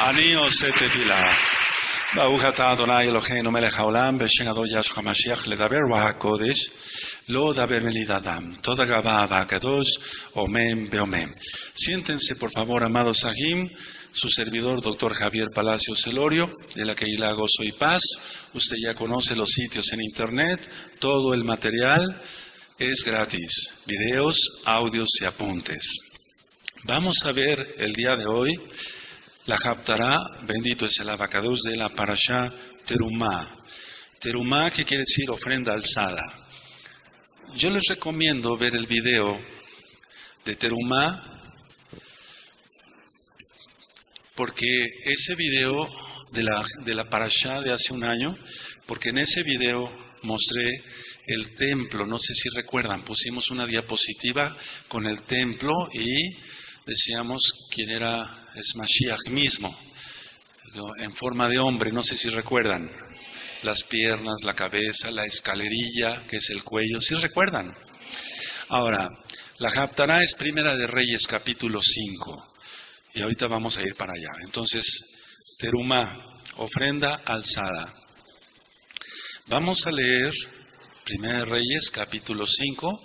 אני עושה תפילה. ברוך אתה אדוני אלוהינו מלך העולם, בשם אדון ישוע המשיח, לדבר והקודש, לא דבר מליד אדם. Toda grabada va a Kadosh, Omen, Beomen. Siéntense, por favor, amados Sahim, su servidor, doctor Javier Palacios Celorio, de la Keilah Gozo y Paz. Usted ya conoce los sitios en internet, todo el material es gratis, videos, audios y apuntes. Vamos a ver el día de hoy la Haftará, bendito es el abacados de la Parashá Terumá. Terumá, que quiere decir ofrenda alzada. Yo les recomiendo ver el video de Terumá, porque ese video de la Parashá de hace un año, porque en ese video mostré el templo, no sé si recuerdan, pusimos una diapositiva con el templo y decíamos quién era, es Mashiach mismo, en forma de hombre, no sé si recuerdan, las piernas, la cabeza, la escalerilla, que es el cuello, ¿sí recuerdan? Ahora, la Haftará es Primera de Reyes, capítulo 5, y ahorita vamos a ir para allá. Entonces, Terumá, ofrenda alzada. Vamos a leer Primera de Reyes, capítulo 5,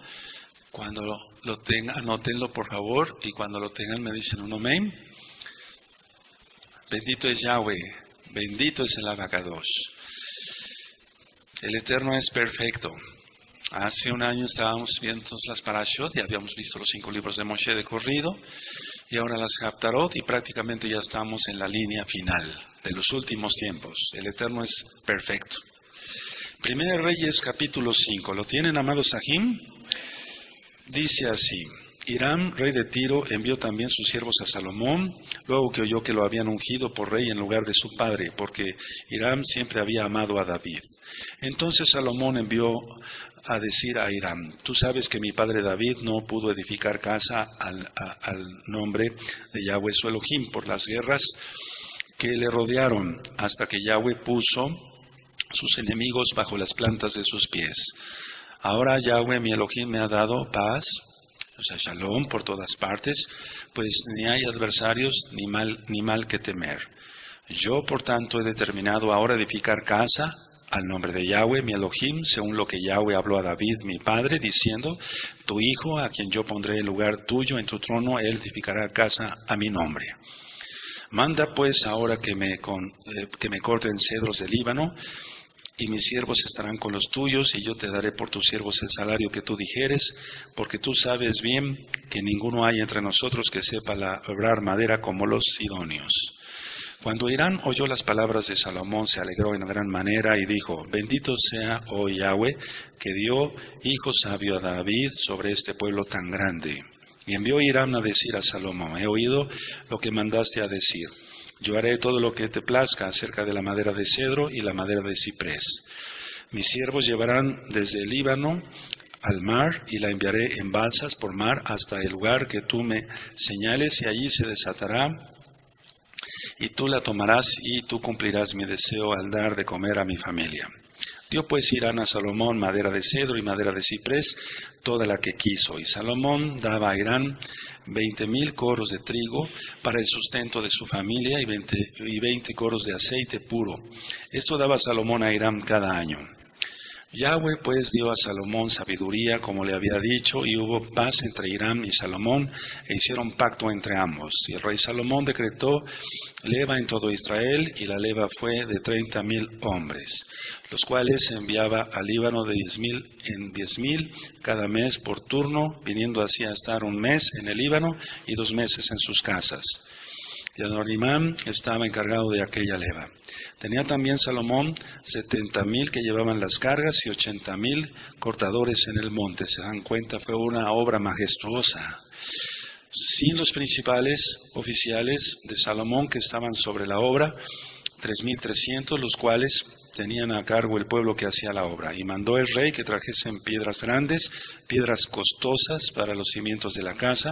cuando lo tengan, anótenlo por favor, y cuando lo tengan me dicen un amén. Bendito es Yahweh, bendito es el Abacadosh. El Eterno es perfecto. Hace un año estábamos viendo las Parashot y habíamos visto los 5 libros de Moshe de corrido, y ahora las Haftarot, y prácticamente ya estamos en la línea final de los últimos tiempos. El Eterno es perfecto. Primera de Reyes, capítulo 5. ¿Lo tienen, amados Sahim? Dice así: Hiram, rey de Tiro, envió también sus siervos a Salomón, luego que oyó que lo habían ungido por rey en lugar de su padre, porque Hiram siempre había amado a David. Entonces Salomón envió a decir a Hiram: tú sabes que mi padre David no pudo edificar casa al nombre de Yahweh su Elohim por las guerras que le rodearon, hasta que Yahweh puso sus enemigos bajo las plantas de sus pies. Ahora Yahweh mi Elohim me ha dado paz, o sea, shalom por todas partes, pues ni hay adversarios ni mal que temer. Yo, por tanto, he determinado ahora edificar casa al nombre de Yahweh, mi Elohim, según lo que Yahweh habló a David, mi padre, diciendo: tu hijo, a quien yo pondré el lugar tuyo en tu trono, él edificará casa a mi nombre. Manda pues ahora que me corten cedros del Líbano, y mis siervos estarán con los tuyos, y yo te daré por tus siervos el salario que tú dijeres, porque tú sabes bien que ninguno hay entre nosotros que sepa labrar madera como los sidonios. Cuando Hiram oyó las palabras de Salomón, se alegró en gran manera y dijo: bendito sea, oh Yahweh, que dio hijo sabio a David sobre este pueblo tan grande. Y envió Hiram a decir a Salomón: he oído lo que mandaste a decir. Yo haré todo lo que te plazca acerca de la madera de cedro y la madera de ciprés. Mis siervos llevarán desde el Líbano al mar, y la enviaré en balsas por mar hasta el lugar que tú me señales, y allí se desatará, y tú la tomarás, y tú cumplirás mi deseo al dar de comer a mi familia. Dio pues Hiram a Salomón madera de cedro y madera de ciprés, toda la que quiso. Y Salomón daba a Hiram 20,000 coros de trigo para el sustento de su familia, y 20 coros de aceite puro. Esto daba Salomón a Hiram cada año. Yahweh pues dio a Salomón sabiduría, como le había dicho, y hubo paz entre Hiram y Salomón, e hicieron pacto entre ambos. Y el rey Salomón decretó leva en todo Israel, y la leva fue de 30,000 hombres, los cuales se enviaba al Líbano de 10,000 en 10,000 cada mes por turno, viniendo así a estar un mes en el Líbano y 2 meses en sus casas. Y Adonimán estaba encargado de aquella leva. Tenía también Salomón 70,000 que llevaban las cargas y 80,000 cortadores en el monte. Se dan cuenta, fue una obra majestuosa. Sin los principales oficiales de Salomón que estaban sobre la obra, 3,300, los cuales tenían a cargo el pueblo que hacía la obra. Y mandó el rey que trajesen piedras grandes, piedras costosas para los cimientos de la casa,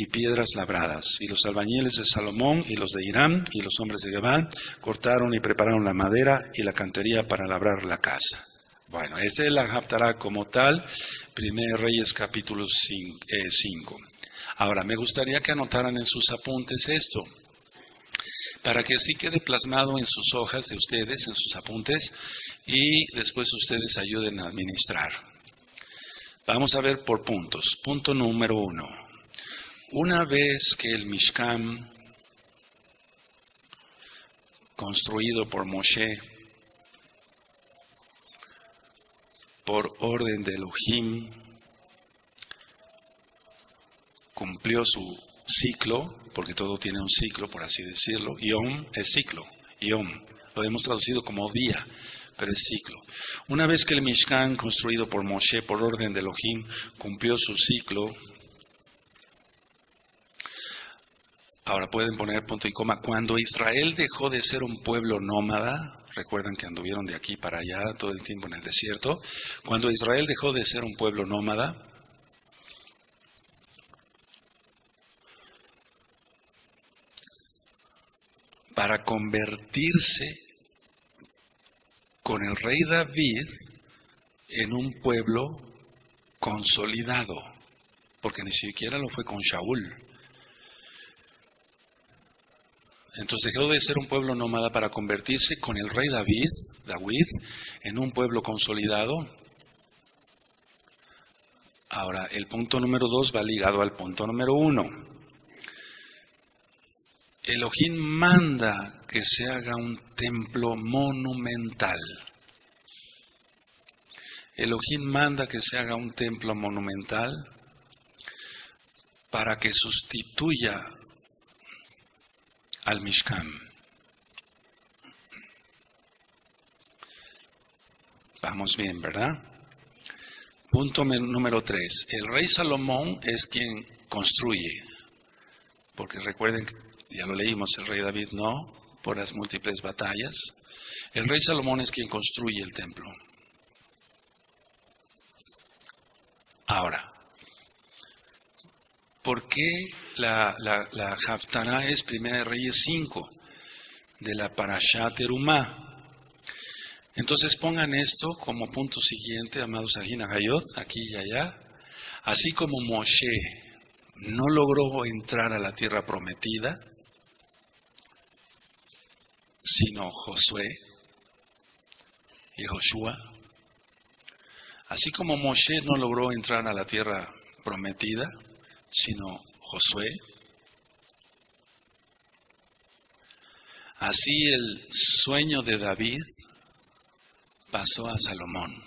y piedras labradas. Y los albañiles de Salomón y los de Hiram y los hombres de Gebal cortaron y prepararon la madera y la cantería para labrar la casa. Bueno, esta es la Haftará como tal, 1 Reyes capítulo 5. Ahora, me gustaría que anotaran en sus apuntes esto. para que así quede plasmado en sus hojas de ustedes, en sus apuntes, y después ustedes ayuden a administrar. Vamos a ver por puntos. Punto número 1. Una vez que el Mishkan, construido por Moshe, por orden de Elohim, cumplió su ciclo, porque todo tiene un ciclo, por así decirlo. Yom es ciclo, Yom, lo hemos traducido como día, pero es ciclo. Una vez que el Mishkan, construido por Moshe, por orden de Elohim, cumplió su ciclo, ahora pueden poner punto y coma. Cuando Israel dejó de ser un pueblo nómada, recuerdan que anduvieron de aquí para allá todo el tiempo en el desierto. Cuando Israel dejó de ser un pueblo nómada, para convertirse con el rey David en un pueblo consolidado, porque ni siquiera lo fue con Shaul. Entonces dejó de ser un pueblo nómada para convertirse con el rey David, en un pueblo consolidado. Ahora, el punto número 2 va ligado al punto número 1. Elohim manda que se haga un templo monumental. Elohim manda que se haga un templo monumental para que sustituya al Mishkan. Vamos bien, ¿verdad? Punto número 3. El rey Salomón es quien construye. Porque recuerden, ya lo leímos, el rey David no, por las múltiples batallas. El rey Salomón es quien construye el templo. Ahora, ¿por qué la Haftará es Primera de Reyes 5 de la Parashá Terumá? Entonces pongan esto como punto siguiente, amados Ajín Agayot, aquí y allá. Así como Moshe no logró entrar a la tierra prometida, sino Josué y Joshua. Así como Moshe no logró entrar a la tierra prometida, sino Josué. Así el sueño de David pasó a Salomón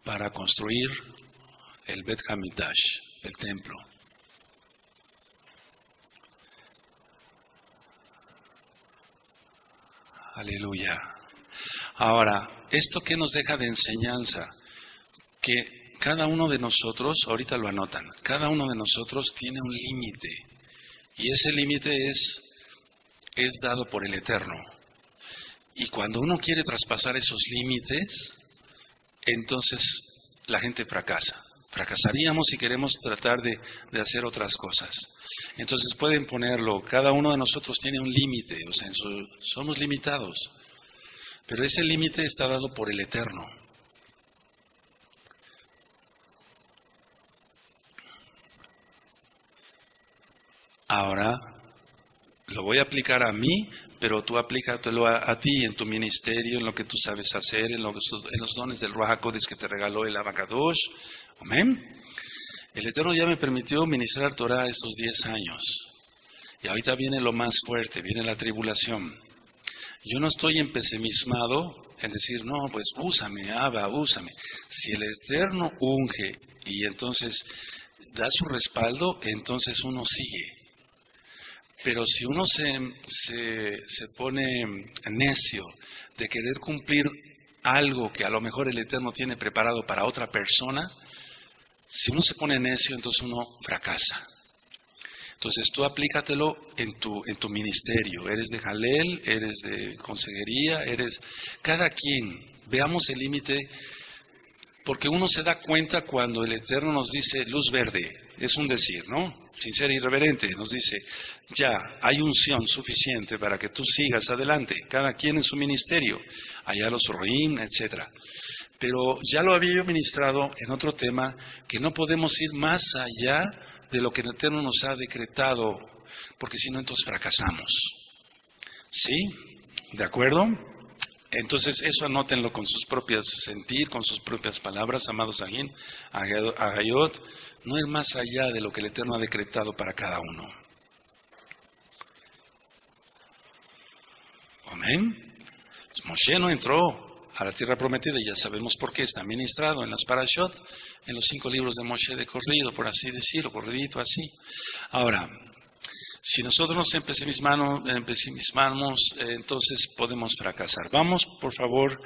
para construir el Bet Hamikdash, el templo. Aleluya. Ahora, ¿esto qué nos deja de enseñanza? Que cada uno de nosotros, ahorita lo anotan, cada uno de nosotros tiene un límite. Y ese límite es dado por el Eterno. Y cuando uno quiere traspasar esos límites, entonces la gente fracasa. Fracasaríamos si queremos tratar de hacer otras cosas. Entonces pueden ponerlo, cada uno de nosotros tiene un límite, o sea, somos limitados. Pero ese límite está dado por el Eterno. Ahora, lo voy a aplicar a mí, pero tú aplícatelo a ti, en tu ministerio, en lo que tú sabes hacer, en los dones del Ruach HaKodesh que te regaló el Abacadosh. Amén. El Eterno ya me permitió ministrar Torah estos 10 años. Y ahorita viene lo más fuerte, viene la tribulación. Yo no estoy empesimismado en decir, no, pues úsame, Abba, úsame. Si el Eterno unge y entonces da su respaldo, entonces uno sigue. Pero si uno se pone necio de querer cumplir algo que a lo mejor el Eterno tiene preparado para otra persona, si uno se pone necio, entonces uno fracasa. Entonces tú aplícatelo en tu ministerio. Eres de Jalel, eres de consejería, cada quien. Veamos el límite, porque uno se da cuenta cuando el Eterno nos dice luz verde. Es un decir, ¿no? Sin ser irreverente, nos dice, ya, hay unción suficiente para que tú sigas adelante, cada quien en su ministerio, allá los roim, etc. Pero ya lo había yo ministrado en otro tema, que no podemos ir más allá de lo que el Eterno nos ha decretado, porque si no, entonces fracasamos. ¿Sí? ¿De acuerdo? Entonces, eso anótenlo con sus propios sentir, con sus propias palabras, amados Agayot. No ir más allá de lo que el Eterno ha decretado para cada uno. Amén. Moshe no entró a la tierra prometida, y ya sabemos por qué. Está ministrado en las parashot, en los 5 libros de Moshe de corrido, por así decirlo, corridito así. Ahora, si nosotros nos empesimismamos, entonces podemos fracasar. Vamos, por favor,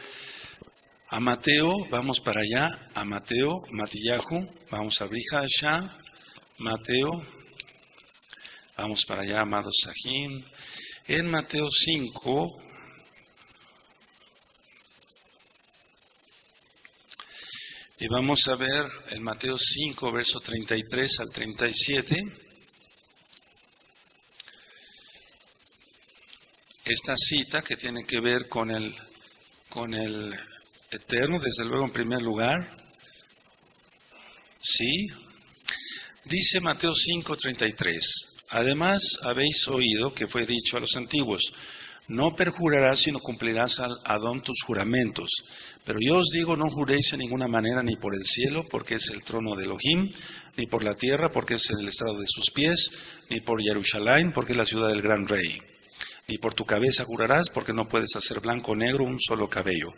a Mateo, vamos para allá, a Mateo, Matillahu, vamos a Brihasha, Mateo, vamos para allá, amados Sahim. En Mateo 5, y vamos a ver el Mateo 5, verso 33 al 37. Esta cita que tiene que ver con el Eterno, desde luego en primer lugar. Sí. Dice Mateo 5:33. Además habéis oído que fue dicho a los antiguos: no perjurarás, sino cumplirás al Adón tus juramentos. Pero yo os digo, no juréis en ninguna manera, ni por el cielo, porque es el trono de Elohim, ni por la tierra, porque es el estrado de sus pies, ni por Jerusalén, porque es la ciudad del gran rey. Ni por tu cabeza jurarás, porque no puedes hacer blanco o negro un solo cabello.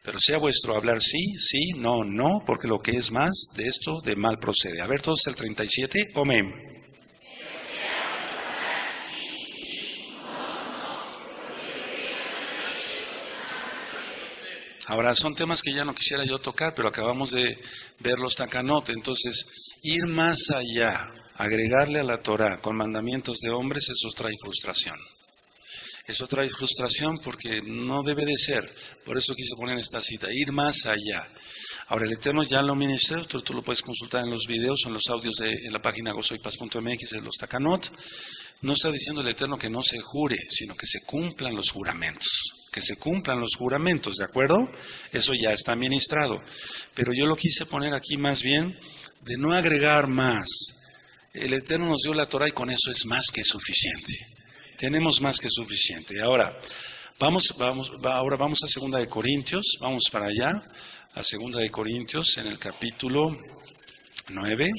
Pero sea vuestro hablar sí, sí, no, no, porque lo que es más de esto, de mal procede. A ver todos el 37, amén. Ahora, son temas que ya no quisiera yo tocar, pero acabamos de ver los takanot. Entonces, ir más allá, agregarle a la Torah con mandamientos de hombres, eso trae frustración. Eso trae frustración porque no debe de ser. Por eso quise poner esta cita, ir más allá. Ahora, el Eterno ya lo ministró, tú lo puedes consultar en los videos o en los audios en la página gozoypaz.mx de los takanot. No está diciendo el Eterno que no se jure, sino que se cumplan los juramentos. Que se cumplan los juramentos, ¿de acuerdo? Eso ya está ministrado. Pero yo lo quise poner aquí más bien de no agregar más. El Eterno nos dio la Torah y con eso es más que suficiente. Tenemos más que suficiente. Ahora vamos a 2 de Corintios, vamos para allá, a 2 de Corintios en el capítulo 9.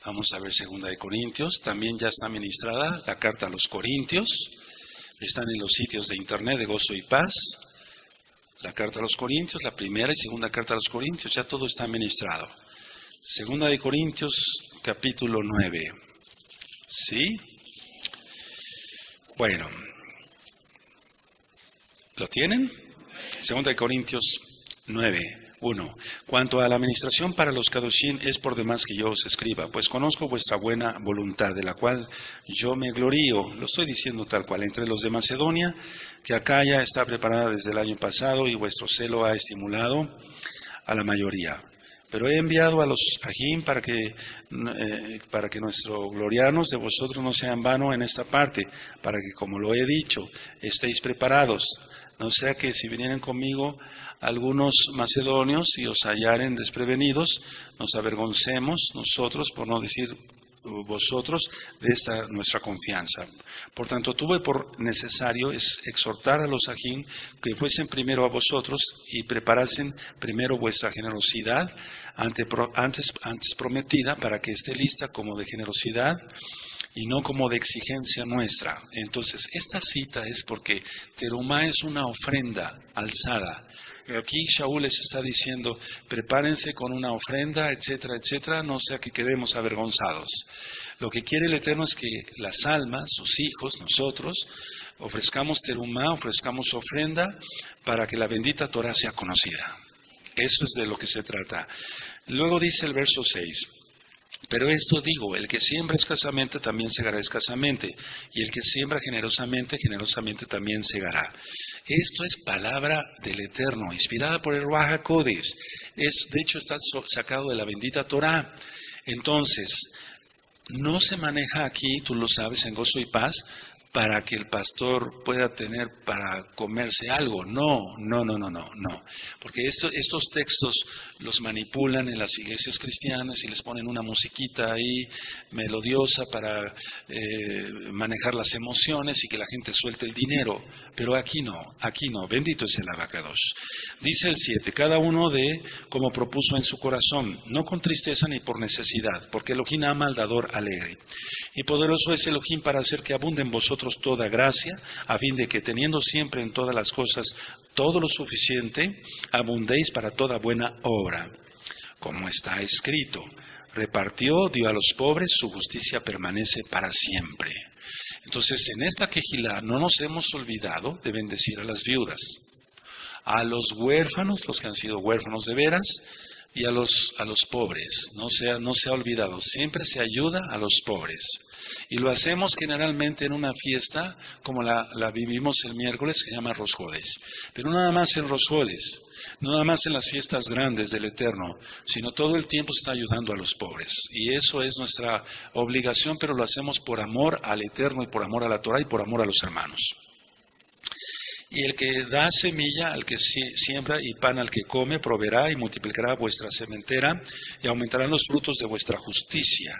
Vamos a ver 2 de Corintios, también ya está ministrada la carta a los Corintios. Están en los sitios de internet de Gozo y Paz. La carta a los Corintios, la primera y segunda carta a los Corintios, ya todo está ministrado. 2 de Corintios, capítulo 9. ¿Sí? Bueno. ¿Lo tienen? 2 de Corintios 9. 1. Cuanto a la administración para los Kadoshim, es por demás que yo os escriba, pues conozco vuestra buena voluntad, de la cual yo me glorío. Lo estoy diciendo tal cual, entre los de Macedonia, que Acaya está preparada desde el año pasado y vuestro celo ha estimulado a la mayoría. Pero he enviado a los Ajim para que nuestro gloriarnos de vosotros no sea en vano en esta parte, para que, como lo he dicho, estéis preparados. No sea que si vinieran conmigo algunos macedonios y os hallaren desprevenidos, nos avergoncemos nosotros, por no decir vosotros, de esta nuestra confianza. Por tanto, tuve por necesario exhortar a los Ajim que fuesen primero a vosotros y preparasen primero vuestra generosidad antes prometida, para que esté lista como de generosidad y no como de exigencia nuestra. Entonces, esta cita es porque terumá es una ofrenda alzada. Aquí Shaul les está diciendo, prepárense con una ofrenda, etcétera, etcétera, no sea que quedemos avergonzados. Lo que quiere el Eterno es que las almas, sus hijos, nosotros, ofrezcamos terumá, ofrezcamos ofrenda, para que la bendita Torah sea conocida. Eso es de lo que se trata. Luego dice el verso 6. Pero esto digo, el que siembra escasamente también segará escasamente, y el que siembra generosamente, generosamente también segará. Esto es palabra del Eterno, inspirada por el Ruach HaKodesh. De hecho, está sacado de la bendita Torah. Entonces, no se maneja aquí, tú lo sabes, en Gozo y Paz, para que el pastor pueda tener para comerse algo. No. Porque estos textos los manipulan en las iglesias cristianas y les ponen una musiquita ahí melodiosa para manejar las emociones y que la gente suelte el dinero. Pero aquí no. Bendito es el abacados. Dice el 7, cada uno dé como propuso en su corazón, no con tristeza ni por necesidad, porque Elohim ama al dador alegre. Y poderoso es Elohim para hacer que abunde en vosotros toda gracia, a fin de que teniendo siempre en todas las cosas todo lo suficiente, abundéis para toda buena obra. Como está escrito, repartió, dio a los pobres, su justicia permanece para siempre. Entonces, en esta quejilá no nos hemos olvidado de bendecir a las viudas, a los huérfanos, los que han sido huérfanos de veras, y a los pobres. No se ha olvidado, siempre se ayuda a los pobres. Y lo hacemos generalmente en una fiesta como la vivimos el miércoles, que se llama Rosjodes. Pero no nada más en Rosjodes, no nada más en las fiestas grandes del Eterno, sino todo el tiempo se está ayudando a los pobres. Y eso es nuestra obligación, pero lo hacemos por amor al Eterno y por amor a la Torah y por amor a los hermanos. Y el que da semilla al que siembra y pan al que come, proveerá y multiplicará vuestra sementera y aumentarán los frutos de vuestra justicia,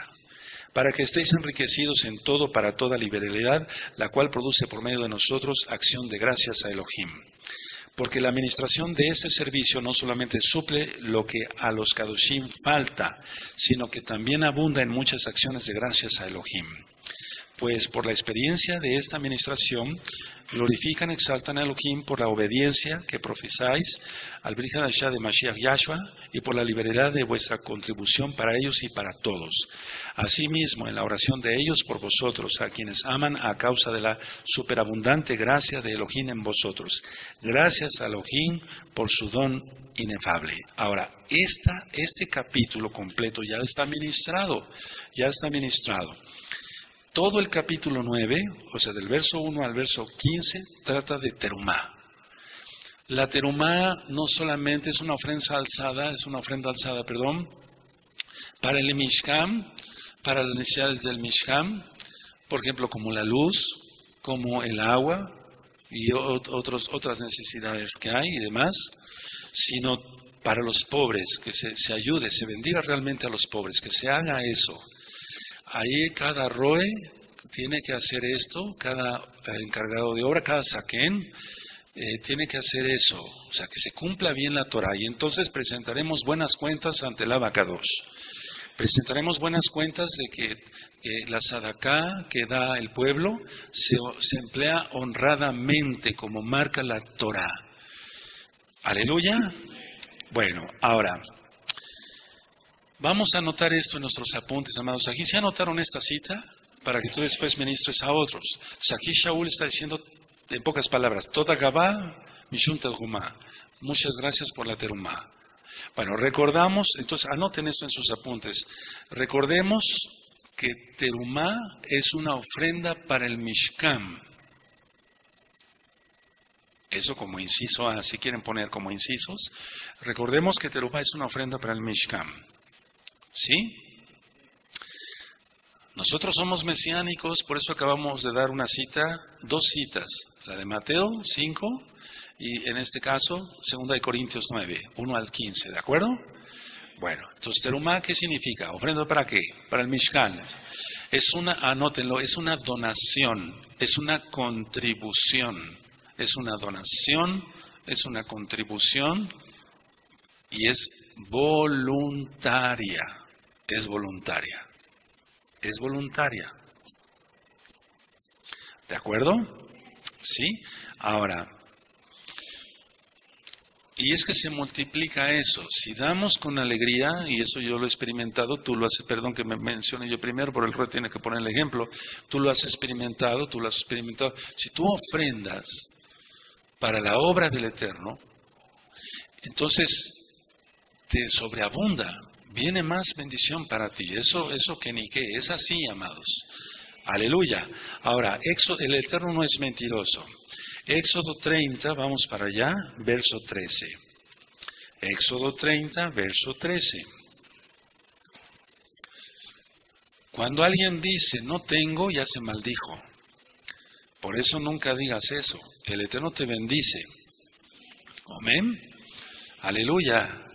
para que estéis enriquecidos en todo para toda liberalidad, la cual produce por medio de nosotros acción de gracias a Elohim. Porque la administración de este servicio no solamente suple lo que a los Kadoshim falta, sino que también abunda en muchas acciones de gracias a Elohim. Pues por la experiencia de esta administración, glorifican, exaltan a Elohim por la obediencia que profesáis al Brit Hadashah de Mashiach Yahshua y por la liberalidad de vuestra contribución para ellos y para todos. Asimismo, en la oración de ellos por vosotros, a quienes aman a causa de la superabundante gracia de Elohim en vosotros. Gracias a Elohim por su don inefable. Ahora, este capítulo completo ya está ministrado. Todo el capítulo 9, o sea, del verso 1 al verso 15, trata de terumá. La terumá no solamente es una ofrenda alzada, para el Mishkan, para las necesidades del Mishkan, por ejemplo, como la luz, como el agua y otras necesidades que hay y demás, sino para los pobres, que se ayude, se bendiga realmente a los pobres, que se haga eso. Ahí cada roe tiene que hacer esto, cada encargado de obra, cada saquén tiene que hacer eso, o sea, que se cumpla bien la Torah. Y entonces presentaremos buenas cuentas ante el Abacados. Presentaremos buenas cuentas de que la sadaká que da el pueblo se emplea honradamente como marca la Torah. Aleluya. Bueno, ahora vamos a anotar esto en nuestros apuntes, amados. Aquí se anotaron esta cita para que tú después ministres a otros. Entonces aquí Shaul está diciendo, en pocas palabras, Toda Gabá, Mishum Terumá. Muchas gracias por la terumá. Bueno, recordamos, entonces anoten esto en sus apuntes. Recordemos que terumá es una ofrenda para el Mishkan. Eso como inciso, si quieren poner como incisos. Recordemos que terumá es una ofrenda para el Mishkan. ¿Sí? Nosotros somos mesiánicos, por eso acabamos de dar una cita, 2 citas, la de Mateo 5 y en este caso 2 de Corintios 9, 1 al 15, ¿de acuerdo? Bueno, entonces terumá, ¿qué significa? ¿Ofrenda para qué? Para el Mishkan. Anótenlo, es una donación, es una contribución, es una donación, es una contribución y es voluntaria. Es voluntaria. Es voluntaria. ¿De acuerdo? ¿Sí? Ahora, y es que se multiplica eso. Si damos con alegría, y eso yo lo he experimentado, tú lo has, perdón que me mencione yo primero, pero el rey tiene que poner el ejemplo. Tú lo has experimentado. Si tú ofrendas para la obra del Eterno, entonces te sobreabunda. Viene más bendición para ti. Eso que ni qué. Es así, amados. Aleluya. Ahora, el Eterno no es mentiroso. Éxodo 30, vamos para allá, verso 13. Éxodo 30, verso 13. Cuando alguien dice, no tengo, ya se maldijo. Por eso nunca digas eso. El Eterno te bendice. Amén. Aleluya.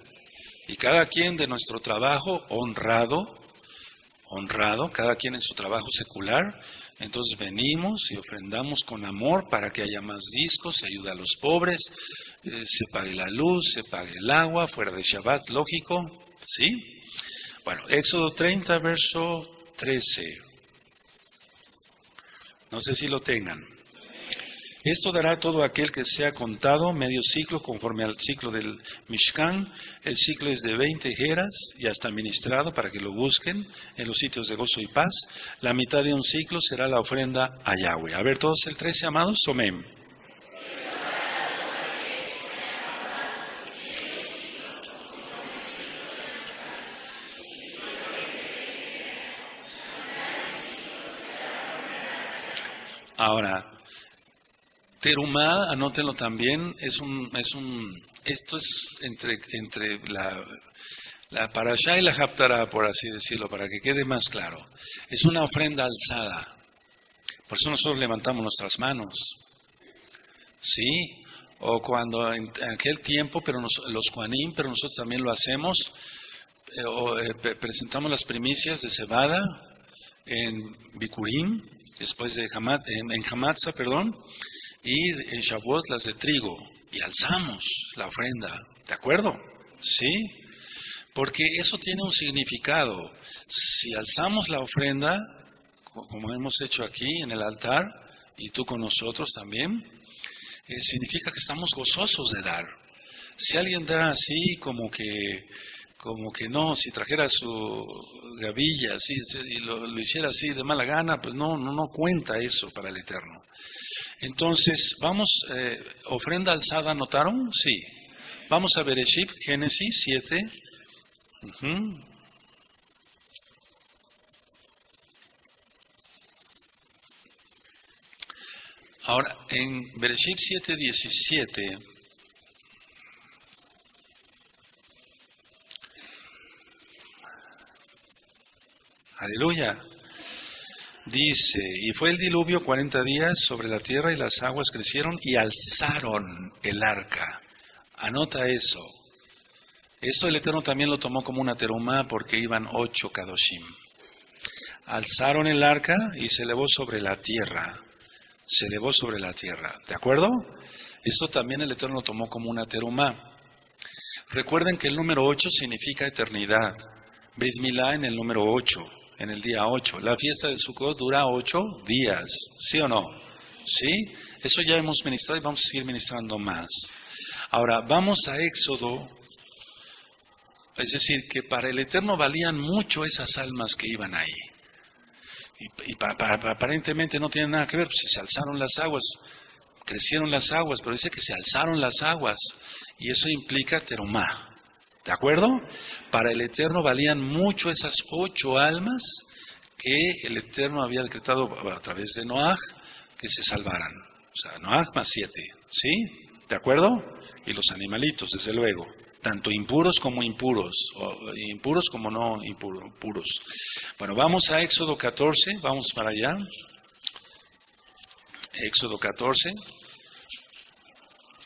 Y cada quien de nuestro trabajo honrado, cada quien en su trabajo secular, entonces venimos y ofrendamos con amor para que haya más discos, se ayude a los pobres, se pague la luz, se pague el agua, fuera de Shabbat, lógico, ¿sí? Bueno, Éxodo 30, verso 13. No sé si lo tengan. Esto dará todo aquel que sea contado medio ciclo conforme al ciclo del Mishkan. El ciclo es de 20 ejeras, ya está administrado para que lo busquen en los sitios de gozo y paz. La mitad de un ciclo será la ofrenda a Yahweh. A ver, todos el 13, amados, amén. Ahora, Terumá, anótenlo también, esto es entre la Parashá y la Haftará, por así decirlo, para que quede más claro. Es una ofrenda alzada. Por eso nosotros levantamos nuestras manos. ¿Sí? O cuando en aquel tiempo, los Kohanim, pero nosotros también lo hacemos, presentamos las primicias de cebada en Bikurim, después de en Hamatza, y en Shavuot las de trigo, y alzamos la ofrenda, ¿de acuerdo? ¿Sí? Porque eso tiene un significado. Si alzamos la ofrenda, como hemos hecho aquí en el altar, y tú con nosotros también, significa que estamos gozosos de dar. Si alguien da así como que no, si trajera su gavilla así, y lo hiciera así de mala gana, pues no cuenta eso para el Eterno. Entonces, vamos, ofrenda alzada, ¿notaron? Sí. Vamos a Bereshit, Génesis 7. Ahora, en Bereshit 7:17, aleluya. Dice, y fue el diluvio 40 días sobre la tierra y las aguas crecieron y alzaron el arca. Anota eso. Esto el Eterno también lo tomó como una terumá porque iban 8 kadoshim. Alzaron el arca y se elevó sobre la tierra. Se elevó sobre la tierra. ¿De acuerdo? Esto también el Eterno lo tomó como una terumá. Recuerden que el número 8 significa eternidad. Brit Milá en el número 8. En el día 8. La fiesta de Sukkot dura 8 días, ¿sí o no? ¿Sí? Eso ya hemos ministrado y vamos a seguir ministrando más. Ahora, vamos a Éxodo. Es decir, que para el Eterno valían mucho esas almas que iban ahí. Y aparentemente no tiene nada que ver, pues si se alzaron las aguas, crecieron las aguas, pero dice que se alzaron las aguas. Y eso implica terumá. ¿De acuerdo? Para el Eterno valían mucho esas 8 almas que el Eterno había decretado a través de Noaj que se salvaran. O sea, Noaj más 7. ¿Sí? ¿De acuerdo? Y los animalitos, desde luego. Tanto impuros como impuros. O impuros como no impuros. Bueno, vamos a Éxodo 14. Vamos para allá. Éxodo 14.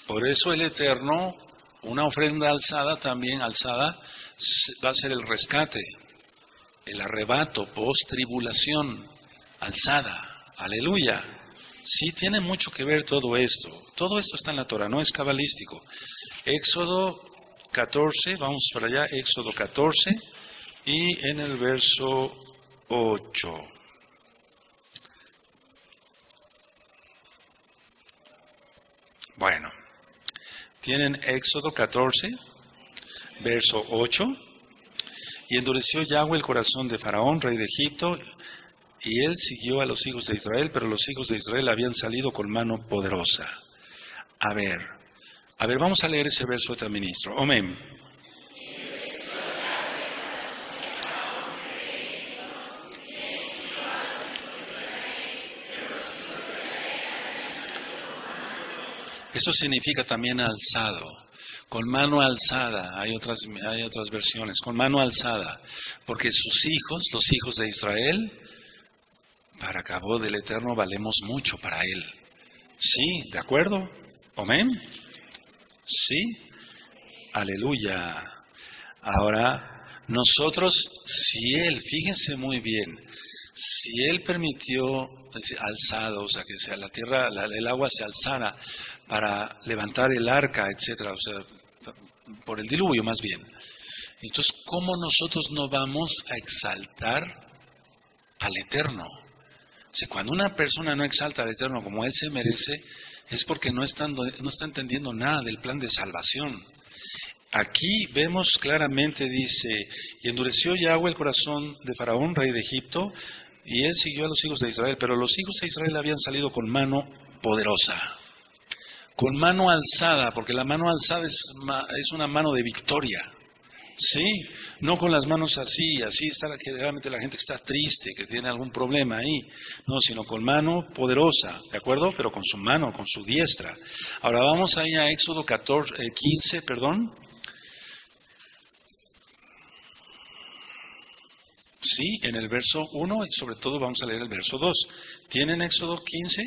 Por eso el Eterno... Una ofrenda alzada, también alzada, va a ser el rescate, el arrebato, post-tribulación, alzada, aleluya. Sí tiene mucho que ver todo esto. Todo esto está en la Torah, no es cabalístico. Éxodo 14, vamos para allá, Éxodo 14 y en el verso 8. Bueno. Tienen Éxodo 14, verso 8. Y endureció Yahweh el corazón de Faraón, rey de Egipto, y él siguió a los hijos de Israel, pero los hijos de Israel habían salido con mano poderosa. A ver, vamos a leer ese verso de ministro. Amén. Eso significa también alzado, con mano alzada, hay otras versiones, con mano alzada, porque sus hijos, los hijos de Israel, para Kabod del Eterno valemos mucho para Él. ¿Sí? ¿De acuerdo? ¿Amén? ¿Sí? Aleluya. Ahora, nosotros, si Él, fíjense muy bien, si Él permitió alzado, o sea, que sea la tierra, el agua se alzara para levantar el arca, etcétera, o sea, por el diluvio más bien. Entonces, ¿cómo nosotros no vamos a exaltar al Eterno? O sea, cuando una persona no exalta al Eterno como Él se merece, es porque no está entendiendo nada del plan de salvación. Aquí vemos claramente, dice, y endureció Yahweh el corazón de Faraón, rey de Egipto, y él siguió a los hijos de Israel, pero los hijos de Israel habían salido con mano poderosa, con mano alzada, porque la mano alzada es una mano de victoria. Sí, no con las manos así está generalmente la gente que está triste, que tiene algún problema ahí, no, sino con mano poderosa, ¿de acuerdo? Pero con su mano, con su diestra. Ahora vamos ahí a Éxodo 15, perdón. Sí, en el verso 1 y sobre todo vamos a leer el verso 2. ¿Tienen Éxodo 15?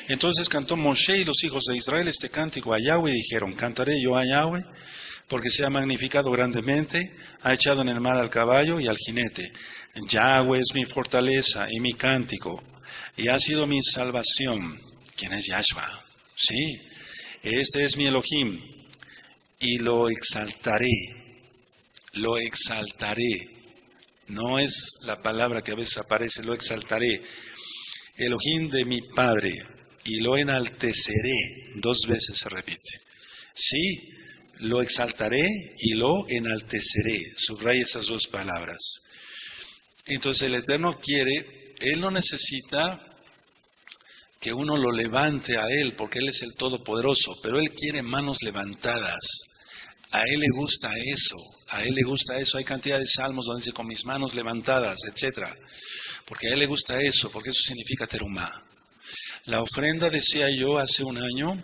Entonces cantó Moshe y los hijos de Israel este cántico a Yahweh y dijeron, cantaré yo a Yahweh, porque se ha magnificado grandemente, ha echado en el mar al caballo y al jinete. Yahweh es mi fortaleza y mi cántico, y ha sido mi salvación. ¿Quién es Yahshua? Sí, este es mi Elohim, y lo exaltaré, lo exaltaré. No es la palabra que a veces aparece, lo exaltaré. Elohim de mi Padre, y lo enalteceré. 2 veces se repite. Sí, lo exaltaré y lo enalteceré. Subraya esas 2 palabras. Entonces el Eterno quiere, Él no necesita que uno lo levante a Él, porque Él es el Todopoderoso, pero Él quiere manos levantadas. A Él le gusta eso, a Él le gusta eso. Hay cantidad de salmos donde dice con mis manos levantadas, etc. Porque a Él le gusta eso, porque eso significa terumá. La ofrenda, decía yo hace un año,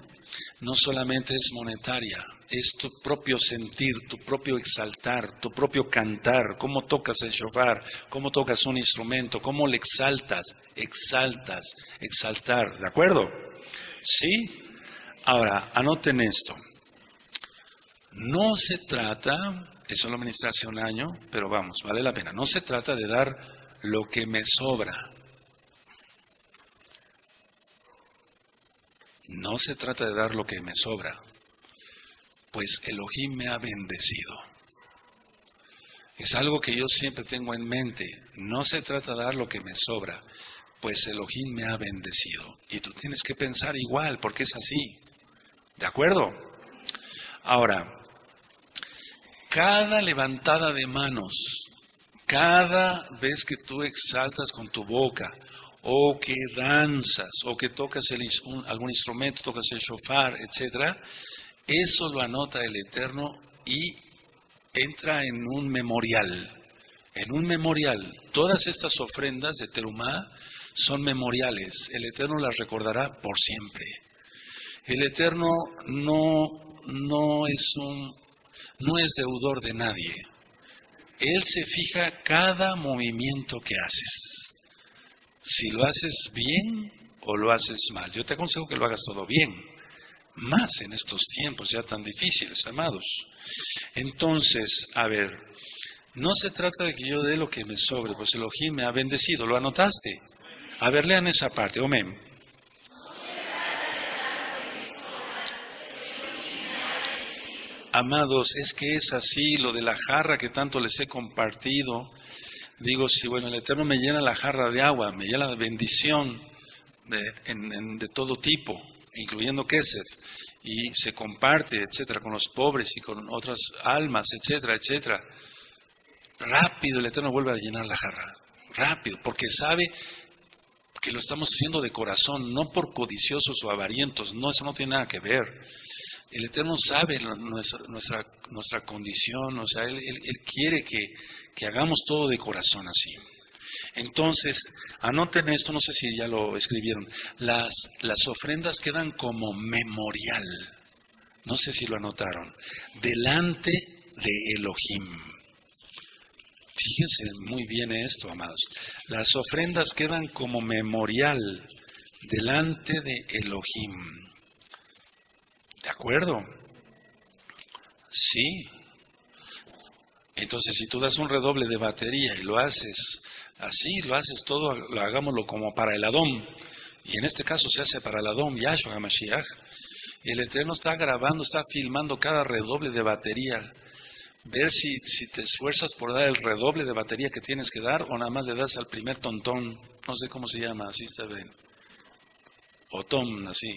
no solamente es monetaria, es tu propio sentir, tu propio exaltar, tu propio cantar, cómo tocas el shofar, cómo tocas un instrumento, cómo le exaltas, exaltar, ¿de acuerdo? ¿Sí? Ahora, anoten esto. No se trata, eso lo ministré hace un año, pero vamos, vale la pena, no se trata de dar lo que me sobra. No se trata de dar lo que me sobra, pues Elohim me ha bendecido. Es algo que yo siempre tengo en mente. No se trata de dar lo que me sobra, pues Elohim me ha bendecido. Y tú tienes que pensar igual, porque es así. ¿De acuerdo? Ahora, cada levantada de manos, cada vez que tú exaltas con tu boca, o que danzas, o que tocas algún instrumento, tocas el shofar, etc., eso lo anota el Eterno y entra en un memorial. En un memorial. Todas estas ofrendas de terumá son memoriales. El Eterno las recordará por siempre. El Eterno no es deudor de nadie. Él se fija cada movimiento que haces. Si lo haces bien o lo haces mal. Yo te aconsejo que lo hagas todo bien. Más en estos tiempos ya tan difíciles, amados. Entonces, a ver, no se trata de que yo dé lo que me sobre, pues Elohim me ha bendecido. ¿Lo anotaste? A ver, lean esa parte. Amén. Amados, es que es así, lo de la jarra que tanto les he compartido. Digo, si bueno, el Eterno me llena la jarra de agua, me llena de bendición de todo tipo, incluyendo Kesed, y se comparte, etcétera, con los pobres y con otras almas, etcétera, etcétera. Rápido el Eterno vuelve a llenar la jarra, rápido, porque sabe que lo estamos haciendo de corazón, no por codiciosos o avarientos, no, eso no tiene nada que ver. El Eterno sabe nuestra condición, o sea, Él quiere que hagamos todo de corazón así. Entonces, anoten esto, no sé si ya lo escribieron, las ofrendas quedan como memorial, no sé si lo anotaron, delante de Elohim. Fíjense muy bien esto, amados. Las ofrendas quedan como memorial delante de Elohim. ¿De acuerdo? Sí. Entonces, si tú das un redoble de batería y lo haces así, lo haces todo, hagámoslo como para el Adón. Y en este caso se hace para el Adón, Yahshua HaMashiach. Y el Eterno está grabando, está filmando cada redoble de batería. Ver si te esfuerzas por dar el redoble de batería que tienes que dar o nada más le das al primer tontón. No sé cómo se llama, así está bien. O tom, así.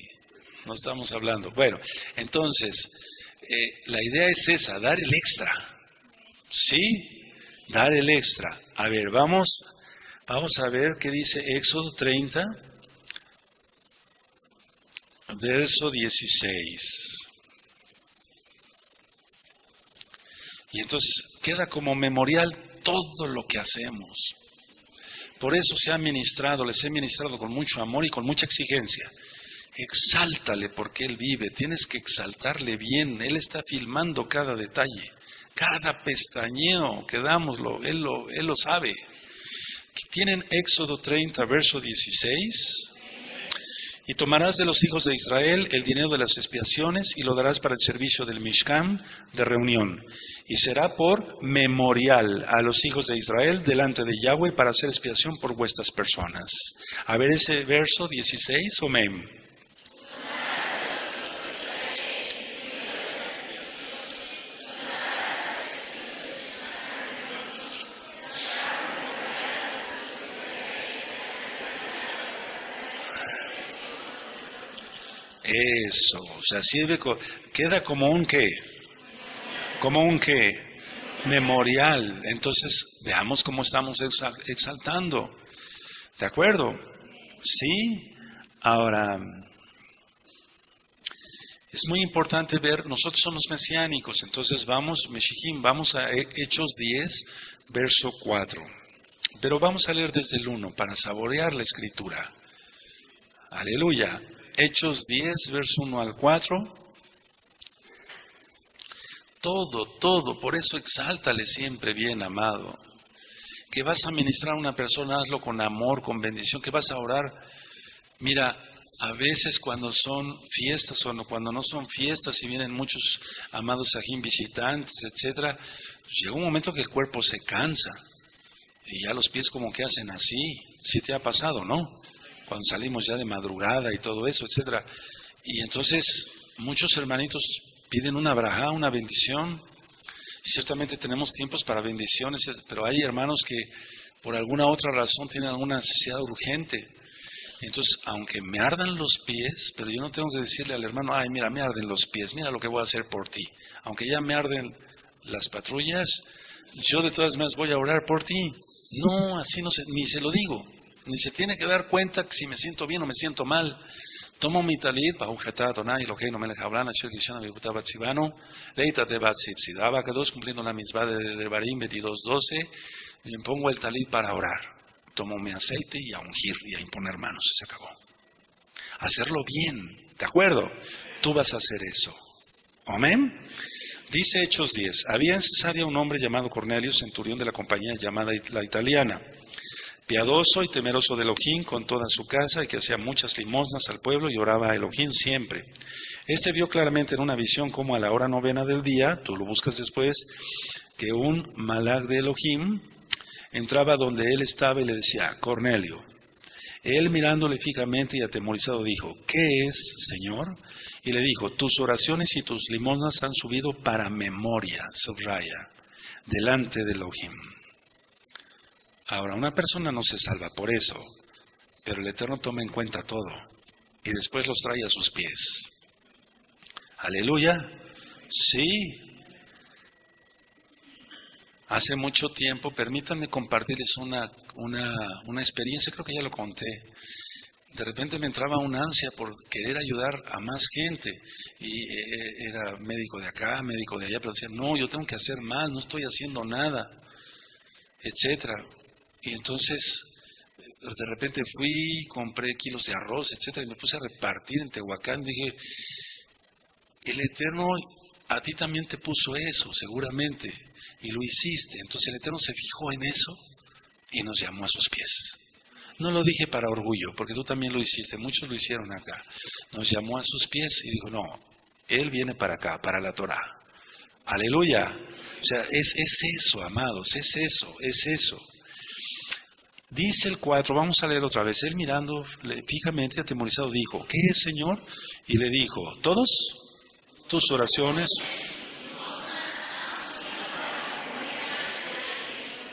No estamos hablando. Bueno, entonces, la idea es esa, dar el extra. ¿Sí? Dar el extra. A ver, vamos a ver qué dice Éxodo 30, verso 16. Y entonces queda como memorial todo lo que hacemos. Por eso les he ministrado con mucho amor y con mucha exigencia. Exáltale porque Él vive, tienes que exaltarle bien. Él está filmando cada detalle, cada pestañeo que damos, Él lo sabe. Tienen Éxodo 30, verso 16. Y tomarás de los hijos de Israel el dinero de las expiaciones y lo darás para el servicio del Mishkan de reunión. Y será por memorial a los hijos de Israel delante de Yahweh para hacer expiación por vuestras personas. A ver ese verso 16, amén. Eso, o sea, sirve, queda como un qué, memorial. Entonces, veamos cómo estamos exaltando. ¿De acuerdo? Sí. Ahora, es muy importante ver, nosotros somos mesiánicos, entonces vamos a Hechos 10, verso 4. Pero vamos a leer desde el 1 para saborear la escritura. Aleluya. Hechos 10, verso 1 al 4. Todo, por eso exáltale siempre bien, amado. Que vas a ministrar a una persona, hazlo con amor, con bendición. Que vas a orar. Mira, a veces cuando son fiestas o cuando no son fiestas y vienen muchos amados sajín visitantes, etcétera, llega un momento que el cuerpo se cansa y ya los pies como que hacen así. Sí te ha pasado, ¿no? Cuando salimos ya de madrugada y todo eso, etcétera. Y entonces muchos hermanitos piden una brajá, una bendición. Ciertamente tenemos tiempos para bendiciones, pero hay hermanos que por alguna otra razón tienen alguna necesidad urgente. Entonces, aunque me ardan los pies, pero yo no tengo que decirle al hermano, ay, mira, me arden los pies, mira lo que voy a hacer por ti. Aunque ya me arden las patrullas, yo de todas maneras voy a orar por ti. No, así no ni se lo digo. Ni se tiene que dar cuenta que si me siento bien o me siento mal. Tomo mi talit, bajo Donai, Eloheinu melech haolam, asher kishana v'yehutah batzivano, leita de batzipsid. Abacados, cumpliendo la mitzvah de Devarim 22:12, me pongo el talit para orar. Tomo mi aceite y a ungir y a imponer manos. Se acabó. Hacerlo bien, ¿de acuerdo? Tú vas a hacer eso. Amén. Dice Hechos 10, había en Cesarea un hombre llamado Cornelio, centurión de la compañía llamada La Italiana, piadoso y temeroso de Elohim con toda su casa y que hacía muchas limosnas al pueblo y oraba a Elohim siempre. Este vio claramente en una visión como a la hora novena del día, tú lo buscas después, que un malach de Elohim entraba donde él estaba y le decía, Cornelio. Él mirándole fijamente y atemorizado dijo, ¿qué es, Señor? Y le dijo, tus oraciones y tus limosnas han subido para memoria, subraya, delante de Elohim. Ahora, una persona no se salva por eso, pero el Eterno toma en cuenta todo y después los trae a sus pies. Aleluya. Sí. Hace mucho tiempo, permítanme compartirles una experiencia, creo que ya lo conté. De repente me entraba una ansia por querer ayudar a más gente y era médico de acá, médico de allá, pero decía, no, yo tengo que hacer más, no estoy haciendo nada, etcétera. Y entonces, de repente fui, compré kilos de arroz, etcétera, y me puse a repartir en Tehuacán. Dije, el Eterno a ti también te puso eso, seguramente. y lo hiciste. Entonces el Eterno se fijó en eso y nos llamó a sus pies. No lo dije para orgullo, porque tú también lo hiciste, muchos lo hicieron acá. Nos llamó a sus pies y dijo, no, Él viene para acá, para la Torá. Aleluya. O sea, es eso, amados, es eso. Dice el 4, vamos a leer otra vez. Él mirando fijamente, atemorizado, dijo, ¿qué es, Señor? Y le dijo, ¿todos tus oraciones?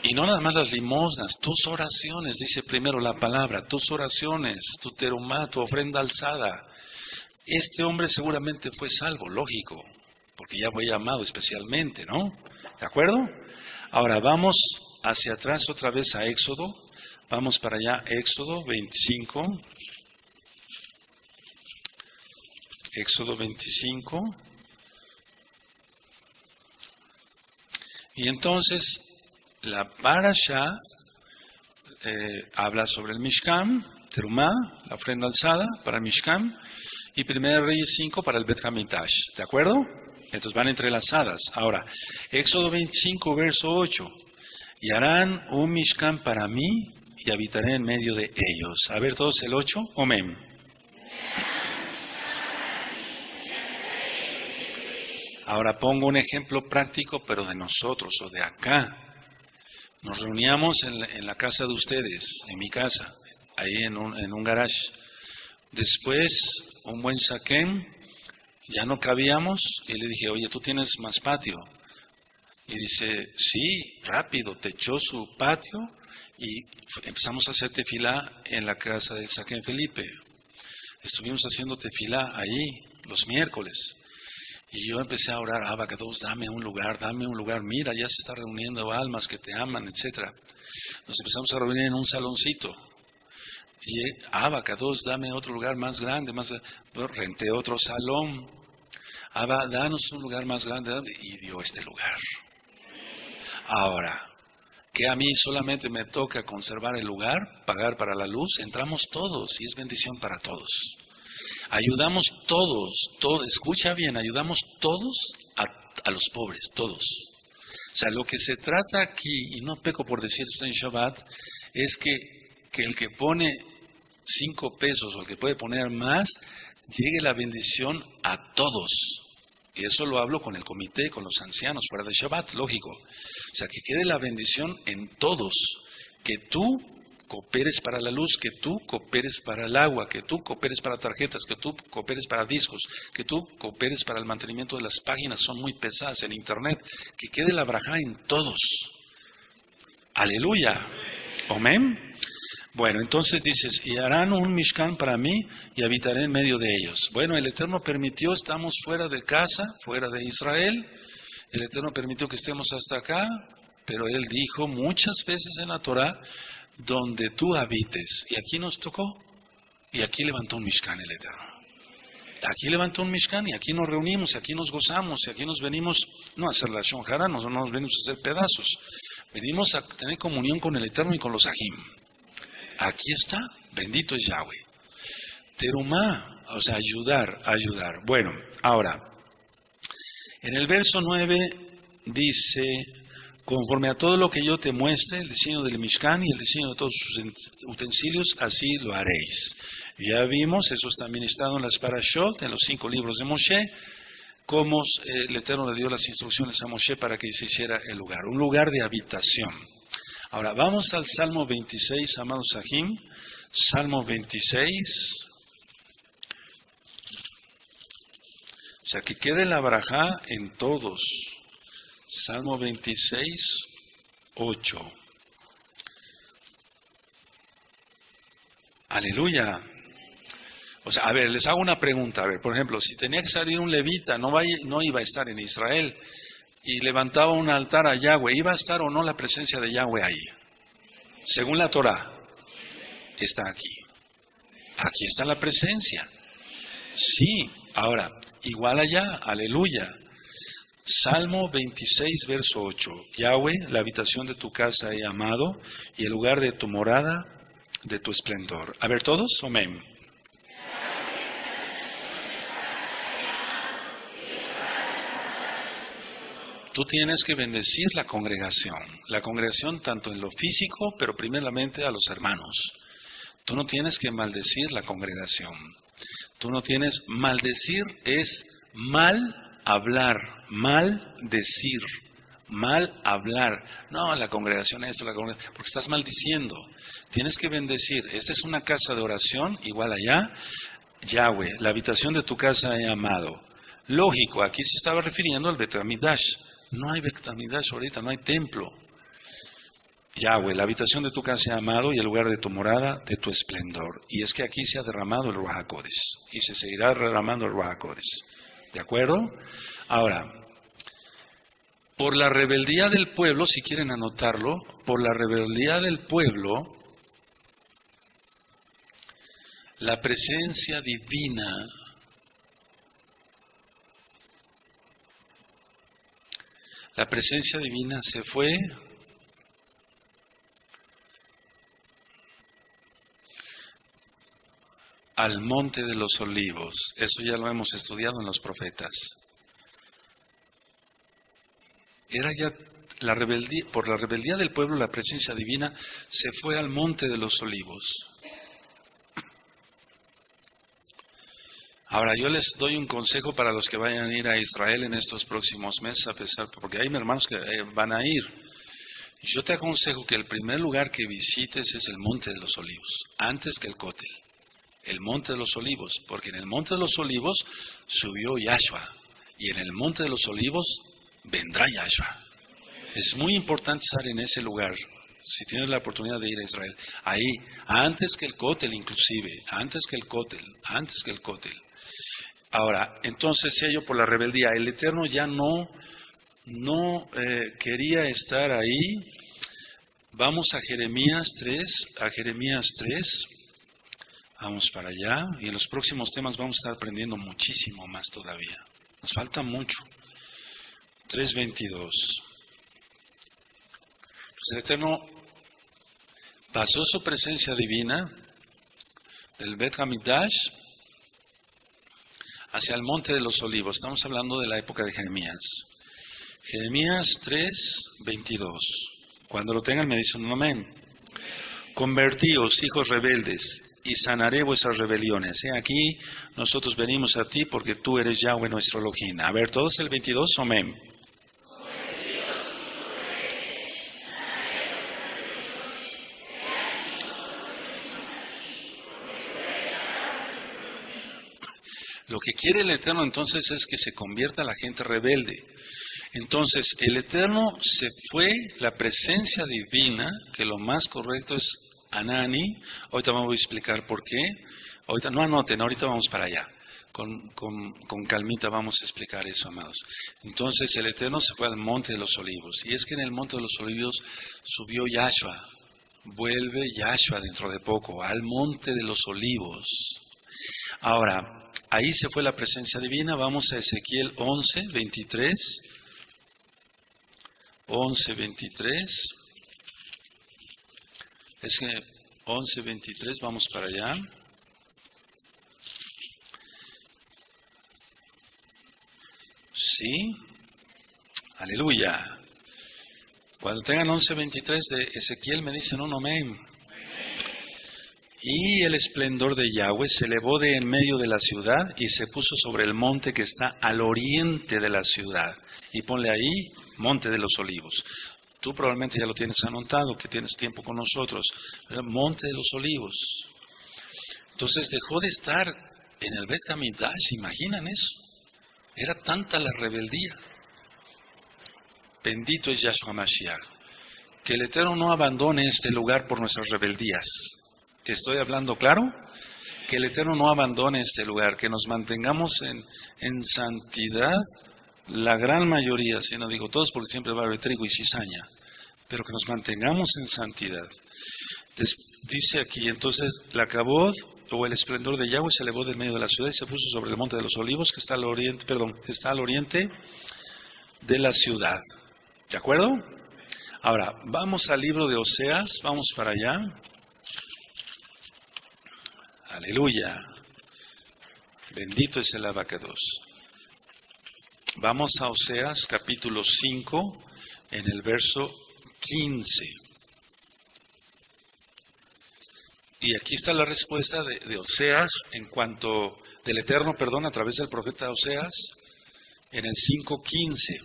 Y no nada más las limosnas, tus oraciones, dice primero la palabra, tus oraciones, tu terumá, tu ofrenda alzada. Este hombre seguramente fue salvo, lógico, porque ya fue llamado especialmente, ¿no? ¿De acuerdo? Ahora vamos hacia atrás otra vez a Éxodo, vamos para allá, Éxodo 25. Éxodo 25. Y entonces la parasha habla sobre el Mishkan, Terumá, la ofrenda alzada para el Mishkan, y 1 Reyes 5 para el Bet Hamikdash, ¿de acuerdo? Entonces van entrelazadas. Ahora, Éxodo 25, verso 8, y harán un Mishkan para mí y habitaré en medio de ellos. A ver todos el 8, amén. Ahora pongo un ejemplo práctico, pero de nosotros o de acá. Nos reuníamos en la casa de ustedes, en mi casa, ahí en un garage. Después, un buen saquén, ya no cabíamos, y le dije, oye, ¿tú tienes más patio? Y dice, sí, rápido, techó su patio, y empezamos a hacer tefilá en la casa del saquén Felipe. Estuvimos haciendo tefilá allí, los miércoles. Y yo empecé a orar, Abacados, dame un lugar, mira, ya se está reuniendo almas que te aman, etc. Nos empezamos a reunir en un saloncito. Y Abacados, dame otro lugar más grande, renté otro salón. Abba, danos un lugar más grande, y dio este lugar. Ahora, que a mí solamente me toca conservar el lugar, pagar para la luz, entramos todos y es bendición para todos. Ayudamos todos, escucha bien, ayudamos todos a los pobres, todos. O sea, lo que se trata aquí, y no peco por decir esto en Shabbat, es que el que pone 5 pesos o el que puede poner más, llegue la bendición a todos. Y eso lo hablo con el comité, con los ancianos, fuera de Shabbat, lógico. O sea, que quede la bendición en todos, que tú cooperes para la luz, que tú cooperes para el agua, que tú cooperes para tarjetas, que tú cooperes para discos, que tú cooperes para el mantenimiento de las páginas, son muy pesadas, el internet, que quede la braja en todos. Aleluya. Amén. Bueno, entonces dices, y harán un Mishkan para mí y habitaré en medio de ellos. Bueno, el Eterno permitió, estamos fuera de casa, fuera de Israel, el Eterno permitió que estemos hasta acá, pero Él dijo muchas veces en la Torah, donde tú habites. Y aquí nos tocó. Y aquí levantó un Mishkan el Eterno. Aquí levantó un Mishkan y aquí nos reunimos, y aquí nos gozamos, y aquí nos venimos, no a hacer la shonjara, no nos venimos a hacer pedazos. Venimos a tener comunión con el Eterno y con los Ajim. Aquí está, bendito es Yahweh. Terumá, o sea, ayudar. Bueno, ahora, en el verso 9 dice, conforme a todo lo que yo te muestre, el diseño del Mishkan y el diseño de todos sus utensilios, así lo haréis. Ya vimos, eso también estado en las Parashot, en los 5 libros de Moshe, cómo el Eterno le dio las instrucciones a Moshe para que se hiciera el lugar, un lugar de habitación. Ahora, vamos al Salmo 26, amados Sahim, Salmo 26. O sea, que quede la barajá en todos. Salmo 26, 8. Aleluya. O sea, a ver, les hago una pregunta. A ver, por ejemplo, si tenía que salir un levita, no iba a estar en Israel, y levantaba un altar a Yahweh, ¿iba a estar o no la presencia de Yahweh ahí? Según la Torah, está aquí. Aquí está la presencia. Sí, ahora, igual allá, aleluya. Salmo 26, verso 8. Yahweh, la habitación de tu casa he amado, y el lugar de tu morada, de tu esplendor. A ver, todos, amén. tú tienes que bendecir la congregación tanto en lo físico, pero primeramente a los hermanos. Tú no tienes que maldecir la congregación. Tú no tienes, maldecir es mal hablar, mal decir, mal hablar. No, la congregación esto, porque estás maldiciendo. Tienes que bendecir. Esta es una casa de oración, igual allá. Yahweh, la habitación de tu casa he amado. Lógico, aquí se estaba refiriendo al Bet Hamidash. No hay Bet Hamidash ahorita, no hay templo. Yahweh, la habitación de tu casa he amado y el lugar de tu morada, de tu esplendor. Y es que aquí se ha derramado el Ruach HaKodesh y se seguirá derramando el Ruach HaKodesh. ¿De acuerdo? Ahora, por la rebeldía del pueblo, si quieren anotarlo, por la rebeldía del pueblo, la presencia divina se fue al monte de los olivos. Eso ya lo hemos estudiado en los profetas. Era ya la rebeldía, por la rebeldía del pueblo, la presencia divina se fue al monte de los olivos. Ahora, yo les doy un consejo para los que vayan a ir a Israel en estos próximos meses, a pesar, porque hay hermanos que van a ir. Yo te aconsejo que el primer lugar que visites es el Monte de los Olivos, antes que el Cótel. El Monte de los Olivos, porque en el Monte de los Olivos subió Yahshua, y en el Monte de los Olivos vendrá Yahshua. Es muy importante estar en ese lugar, si tienes la oportunidad de ir a Israel. Ahí, antes que el Cótel inclusive, antes que el Cótel. Ahora, entonces sello por la rebeldía. El Eterno ya no quería estar ahí. Vamos a Jeremías 3, Vamos para allá. Y en los próximos temas vamos a estar aprendiendo muchísimo más todavía. Nos falta mucho. 3:22. Pues el Eterno pasó su presencia divina del Bet Hamidash hacia el Monte de los Olivos. Estamos hablando de la época de Jeremías. Jeremías 3:22. Cuando lo tengan me dicen un amén. Convertíos, hijos rebeldes, y sanaré vuestras rebeliones. Aquí nosotros venimos a ti porque tú eres Yahweh nuestro Elohim. A ver, todos el 22, amén. Lo que quiere el Eterno entonces es que se convierta la gente rebelde. Entonces el Eterno se fue, la presencia divina, que lo más correcto es Anani. Ahorita vamos a explicar por qué. Ahorita no anoten, ahorita vamos para allá. Con calmita vamos a explicar eso, amados. Entonces el Eterno se fue al Monte de los Olivos. Y es que en el Monte de los Olivos subió Yahshua. Vuelve Yahshua dentro de poco al Monte de los Olivos. Ahora, ahí se fue la presencia divina. Vamos a Ezequiel 11:23. 11:23. Es que 11:23, vamos para allá. Sí. Aleluya. Cuando tengan 11:23 de Ezequiel me dicen un amén. Y el esplendor de Yahweh se elevó de en medio de la ciudad y se puso sobre el monte que está al oriente de la ciudad. Y ponle ahí, Monte de los Olivos. Tú probablemente ya lo tienes anotado, que tienes tiempo con nosotros. Monte de los Olivos. Entonces dejó de estar en el Bet Hamidash, ¿imaginan eso? Era tanta la rebeldía. Bendito es Yahshua Mashiach. Que el Eterno no abandone este lugar por nuestras rebeldías. ¿Estoy hablando claro? Que el Eterno no abandone este lugar, que nos mantengamos en santidad, la gran mayoría, si no digo todos, porque siempre va a haber trigo y cizaña, pero que nos mantengamos en santidad. Dice aquí, entonces, la Kabod, o el esplendor de Yahweh, se elevó del medio de la ciudad y se puso sobre el Monte de los Olivos, que está al oriente de la ciudad. ¿De acuerdo? Ahora, vamos al libro de Oseas, vamos para allá. Aleluya. Bendito es el Abacados. Vamos a Oseas capítulo 5 en el verso 15. Y aquí está la respuesta de Oseas en cuanto, del Eterno, perdón, a través del profeta Oseas en el 5:15.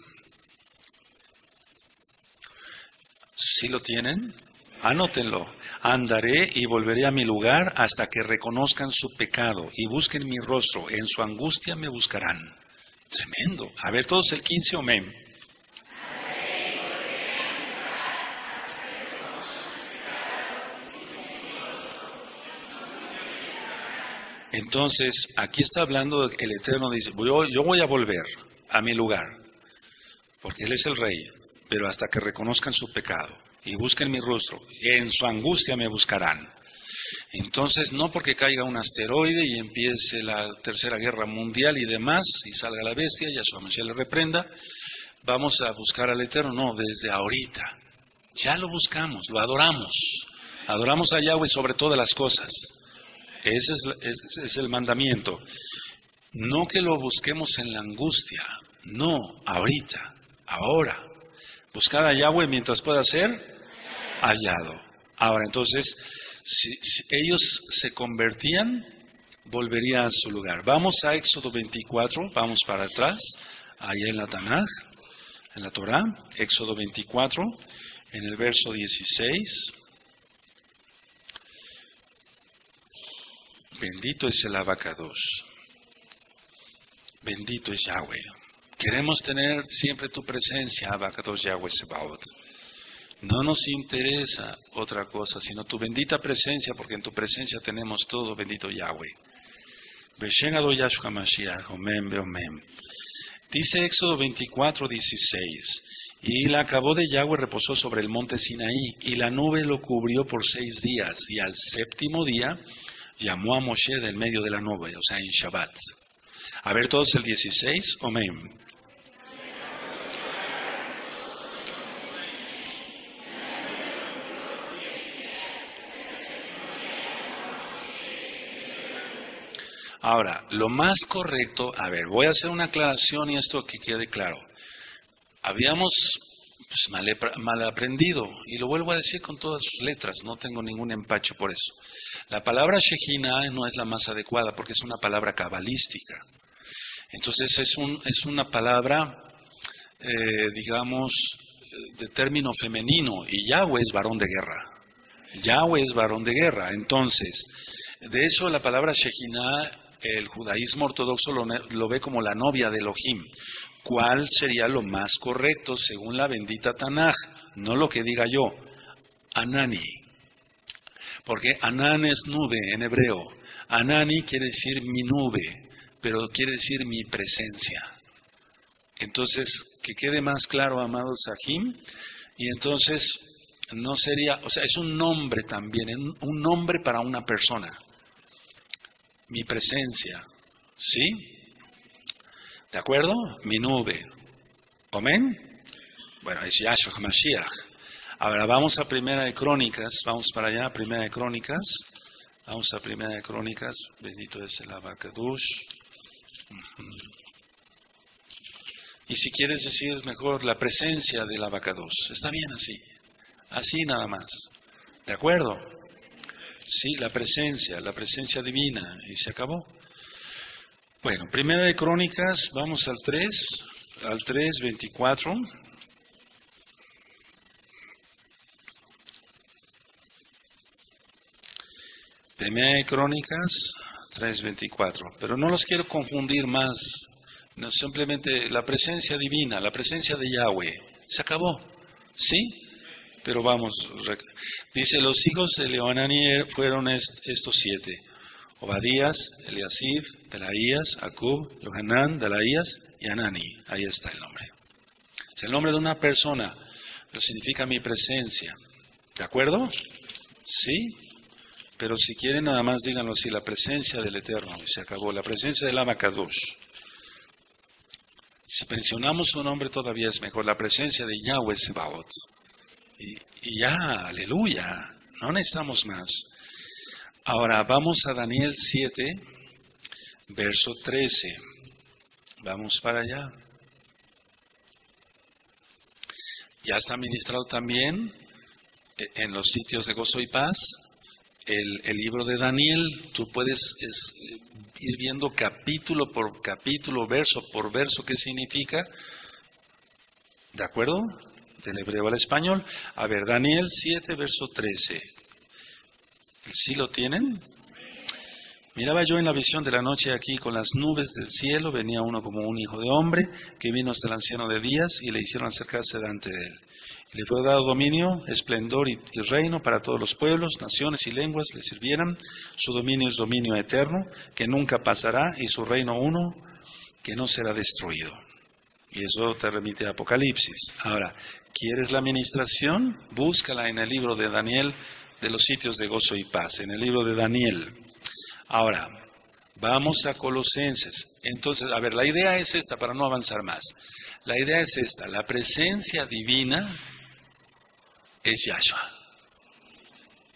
¿Sí lo tienen? Anótenlo. Andaré y volveré a mi lugar hasta que reconozcan su pecado y busquen mi rostro. En su angustia me buscarán. Tremendo. A ver, todos el 15, amén. Entonces, aquí está hablando el Eterno, dice, yo voy a volver a mi lugar, porque Él es el Rey, pero hasta que reconozcan su pecado y busquen mi rostro, en su angustia me buscarán. Entonces, no porque caiga un asteroide y empiece la Tercera Guerra Mundial y demás, y salga la bestia, y a su se le reprenda, vamos a buscar al Eterno. No, desde ahorita. Ya lo buscamos, lo adoramos. Adoramos a Yahweh sobre todas las cosas. Ese es el mandamiento. No que lo busquemos en la angustia. No, ahorita, ahora. Buscar a Yahweh mientras pueda ser hallado. Ahora, entonces, si ellos se convertían, volverían a su lugar. Vamos a Éxodo 24, vamos para atrás, allá en la Tanaj, en la Torah, Éxodo 24, en el verso 16. Bendito es el abacados. Bendito es Yahweh. Queremos tener siempre tu presencia, abacados Yahweh Sebaot. No nos interesa otra cosa, sino tu bendita presencia, porque en tu presencia tenemos todo, bendito Yahweh. Dice Éxodo 24, 16. Y la acabó de Yahweh reposó sobre el monte Sinaí, y la nube lo cubrió por 6 días, y al 7º día llamó a Moshe del medio de la nube, o sea, en Shabbat. A ver todos el 16, amén. Ahora, lo más correcto, a ver, voy a hacer una aclaración y esto que quede claro. Habíamos mal aprendido, y lo vuelvo a decir con todas sus letras, no tengo ningún empacho por eso. La palabra Shejina no es la más adecuada porque es una palabra cabalística. Entonces es una palabra, digamos, de término femenino, y Yahweh es varón de guerra. Yahweh es varón de guerra. Entonces, de eso la palabra Shejina, el judaísmo ortodoxo lo ve como la novia de Elohim. ¿Cuál sería lo más correcto según la bendita Tanaj? No lo que diga yo. Anani. Porque Anan es nube en hebreo. Anani quiere decir mi nube, pero quiere decir mi presencia. Entonces, que quede más claro, amado Sahim. Y entonces, no sería, o sea, es un nombre también, un nombre para una persona. Mi presencia, ¿sí? ¿De acuerdo? Mi nube. ¿Amén? Bueno, es Yahshua HaMashiach. Ahora vamos a Primera de Crónicas, vamos para allá, Primera de Crónicas. Vamos a Primera de Crónicas, bendito es el abacadush. Y si quieres decir mejor, la presencia del abacadush. Está bien así, así nada más. ¿De acuerdo? Sí, la presencia divina, y se acabó. Bueno, Primera de Crónicas, vamos al 3, 24. Primera de Crónicas, 3, 24. Pero no los quiero confundir más. No, simplemente la presencia divina, la presencia de Yahweh. Se acabó. ¿Sí? Pero vamos, dice, los hijos de Leonani fueron estos 7. Obadías, Eliasib, Delaías, Acub, Yohanan, Delaías y Anani. Ahí está el nombre. Es el nombre de una persona, pero significa mi presencia. ¿De acuerdo? Sí. Pero si quieren nada más díganlo así, la presencia del Eterno. Y se acabó, la presencia del Abacadosh. Si mencionamos su nombre todavía es mejor, la presencia de Yahweh Sebaot. Y ya, aleluya, no necesitamos más. Ahora vamos a Daniel 7, verso 13. Vamos para allá. Ya está ministrado también en los sitios de Gozo y Paz el libro de Daniel. Tú puedes ir viendo capítulo por capítulo, verso por verso, qué significa. ¿De acuerdo? Del hebreo al español. A ver, Daniel 7, verso 13. ¿Sí lo tienen? Miraba yo en la visión de la noche aquí con las nubes del cielo, venía uno como un hijo de hombre, que vino hasta el anciano de días y le hicieron acercarse delante de él. Y le fue dado dominio, esplendor y reino para todos los pueblos, naciones y lenguas le sirvieran. Su dominio es dominio eterno, que nunca pasará, y su reino uno, que no será destruido. Y eso te remite a Apocalipsis. Ahora, ¿quieres la administración? Búscala en el libro de Daniel, de los sitios de Gozo y Paz, en el libro de Daniel. Ahora, vamos a Colosenses. Entonces, a ver, la idea es esta, para no avanzar más. La idea es esta, la presencia divina es Yahshua.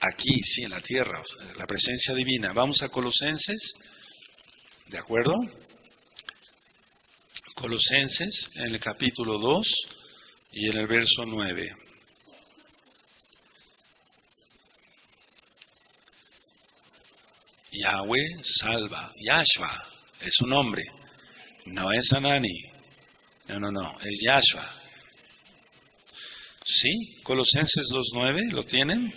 Aquí, sí, en la tierra, la presencia divina. Vamos a Colosenses, ¿de acuerdo? Colosenses, en el capítulo 2 y en el verso 9. Yahweh salva. Yahshua es su nombre. No es Anani. No. Es Yahshua. ¿Sí? Colosenses 2.9. ¿Lo tienen?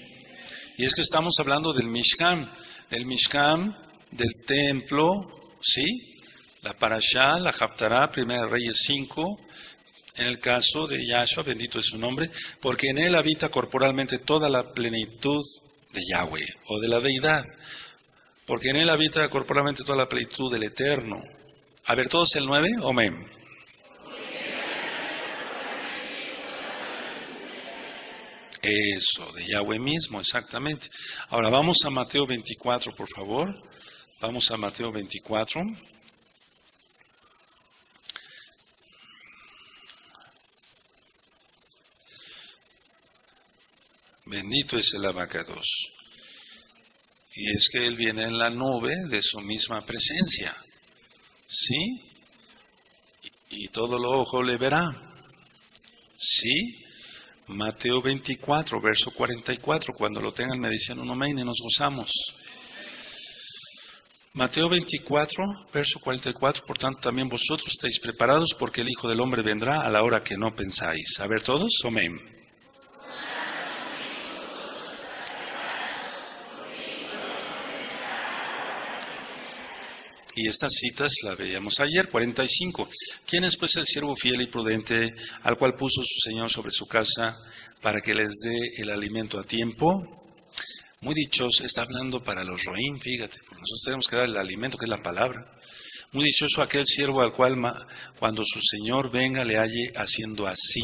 Y es que estamos hablando del Mishkan. Del templo. ¿Sí? La Parashá, la Haftará, Primera Reyes 5. En el caso de Yahshua, bendito es su nombre, porque en él habita corporalmente toda la plenitud de Yahweh o de la deidad. Porque en él habita corporalmente toda la plenitud del Eterno. A ver, todos el 9, amén. Eso, de Yahweh mismo, exactamente. Ahora vamos a Mateo 24, por favor. Vamos a Mateo 24. Bendito es el Abacados. Y es que Él viene en la nube de su misma presencia. ¿Sí? Y todo lo ojo le verá. ¿Sí? Mateo 24, verso 44. Cuando lo tengan me dicen un amén y nos gozamos. Mateo 24, verso 44. Por tanto, también vosotros estáis preparados porque el Hijo del Hombre vendrá a la hora que no pensáis. A ver todos, amén. Y estas citas las veíamos ayer, 45. ¿Quién es pues el siervo fiel y prudente al cual puso su Señor sobre su casa para que les dé el alimento a tiempo? Muy dichoso, está hablando para los roín, fíjate, porque nosotros tenemos que dar el alimento que es la palabra. Muy dichoso aquel siervo al cual cuando su Señor venga le halle haciendo así.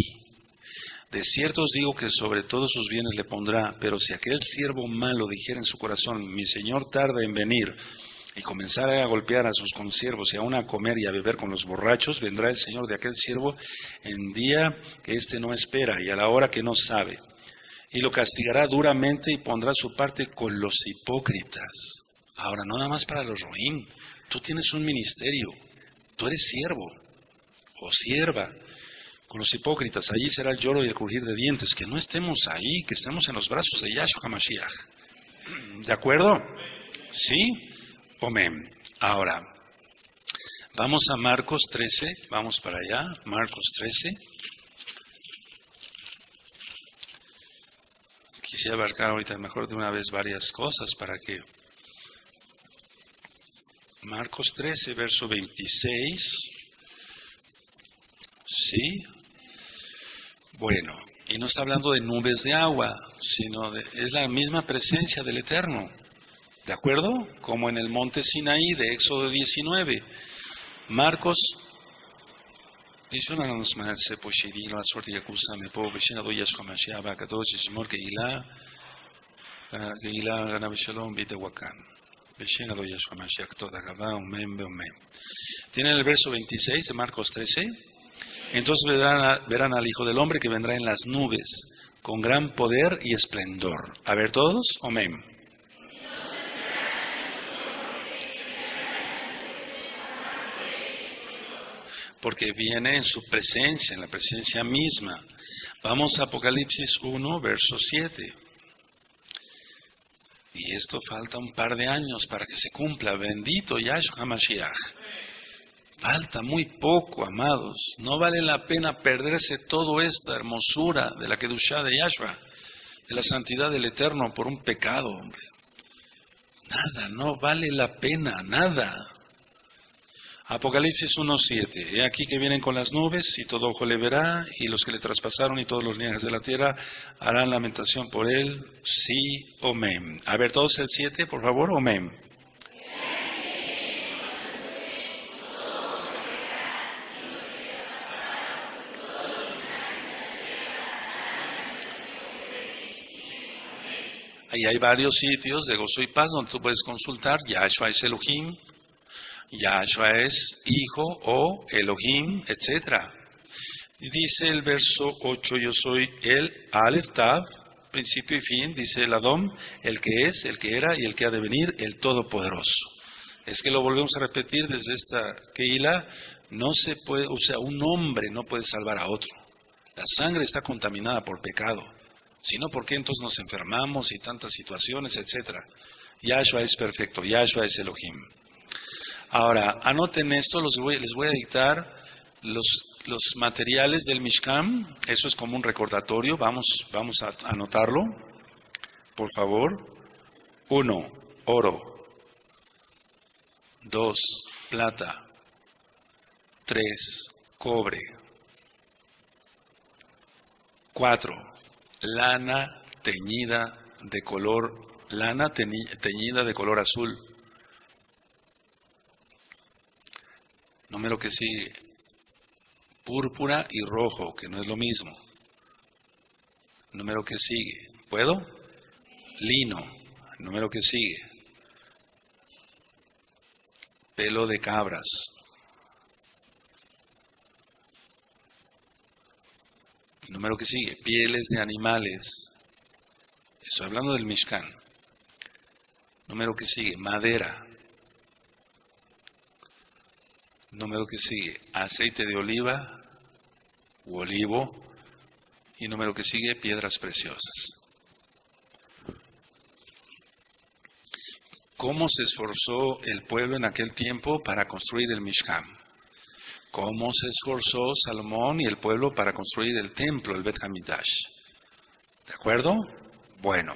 De cierto os digo que sobre todos sus bienes le pondrá, pero si aquel siervo malo dijera en su corazón, mi Señor tarda en venir, y comenzara a golpear a sus consiervos y aún a comer y a beber con los borrachos, vendrá el Señor de aquel siervo en día que éste no espera y a la hora que no sabe, y lo castigará duramente y pondrá su parte con los hipócritas. Ahora, no nada más para los roín, tú tienes un ministerio, tú eres siervo o sierva con los hipócritas, allí será el lloro y el crujir de dientes, que no estemos ahí, que estemos en los brazos de Yahshua HaMashiach. ¿De acuerdo? ¿Sí? Amén. Ahora, vamos a Marcos 13, vamos para allá, Marcos 13. Quisiera abarcar ahorita mejor de una vez varias cosas para que... Marcos 13, verso 26. ¿Sí? Bueno, y no está hablando de nubes de agua, sino es la misma presencia del Eterno. ¿De acuerdo? Como en el monte Sinaí de Éxodo 19. Marcos. Tienen el verso 26 de Marcos 13. Entonces verán al Hijo del Hombre que vendrá en las nubes con gran poder y esplendor. A ver todos, amén. Porque viene en su presencia, en la presencia misma. Vamos a Apocalipsis 1, verso 7. Y esto falta un par de años para que se cumpla. Bendito Yahshua HaMashiach. Falta muy poco, amados. No vale la pena perderse toda esta hermosura de la Kedushá de Yahshua, de la santidad del Eterno por un pecado, hombre. Nada, no vale la pena, nada. Apocalipsis 1:7. He aquí que vienen con las nubes y todo ojo le verá, y los que le traspasaron y todos los linajes de la tierra harán lamentación por él. Sí, amén. A ver, todos el 7, por favor, amén. Ahí hay varios sitios de gozo y paz donde tú puedes consultar. Yahshua es Elohim, Yahshua es Hijo o Elohim, etc. Y dice el verso 8, yo soy el Aleph Tav, principio y fin, dice el Adón, el que es, el que era y el que ha de venir, el Todopoderoso. Es que lo volvemos a repetir desde esta Keilah, no se puede, o sea, un hombre no puede salvar a otro. La sangre está contaminada por pecado. Si no, ¿por qué entonces nos enfermamos y tantas situaciones, etcétera? Yahshua es perfecto, Yahshua es Elohim. Ahora, anoten esto, les voy a dictar los materiales del Mishkan. Eso es como un recordatorio, vamos a anotarlo, por favor. 1, oro. 2, plata. 3, cobre. 4, lana teñida de color azul. Número que sigue, púrpura y rojo, que no es lo mismo. Número que sigue, ¿puedo? Lino. Número que sigue, pelo de cabras. Número que sigue, pieles de animales. Estoy hablando del Mishkan. Número que sigue, madera. Número que sigue, aceite de oliva u olivo. Y número que sigue, piedras preciosas. ¿Cómo se esforzó el pueblo en aquel tiempo para construir el Mishkan? ¿Cómo se esforzó Salomón y el pueblo para construir el templo, el Bet Hamidash? ¿De acuerdo? Bueno,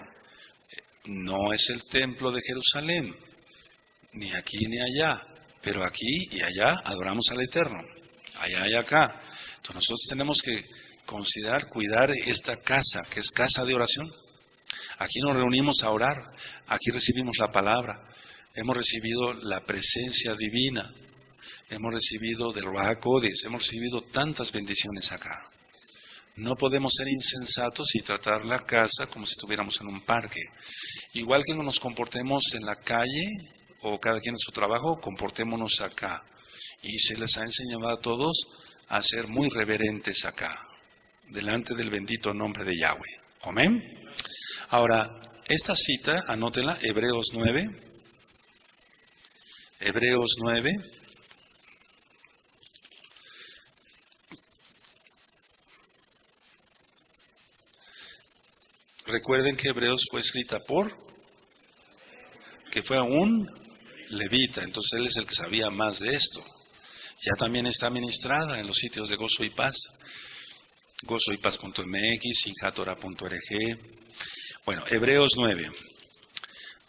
no es el templo de Jerusalén, ni aquí ni allá, pero aquí y allá adoramos al Eterno, allá y acá. Entonces nosotros tenemos que considerar, cuidar esta casa, que es casa de oración. Aquí nos reunimos a orar, aquí recibimos la palabra, hemos recibido la presencia divina. Hemos recibido del Ruach HaKodesh, hemos recibido tantas bendiciones acá. No podemos ser insensatos y tratar la casa como si estuviéramos en un parque. Igual que no nos comportemos en la calle o cada quien en su trabajo, comportémonos acá. Y se les ha enseñado a todos a ser muy reverentes acá, delante del bendito nombre de Yahweh. Amén. Ahora, esta cita, anótenla, Hebreos 9. Hebreos 9. Recuerden que Hebreos fue escrita que fue un levita, entonces él es el que sabía más de esto. Ya también está ministrada en los sitios de Gozo y Paz, gozoypaz.mx, sinjatora.org. Bueno, Hebreos 9.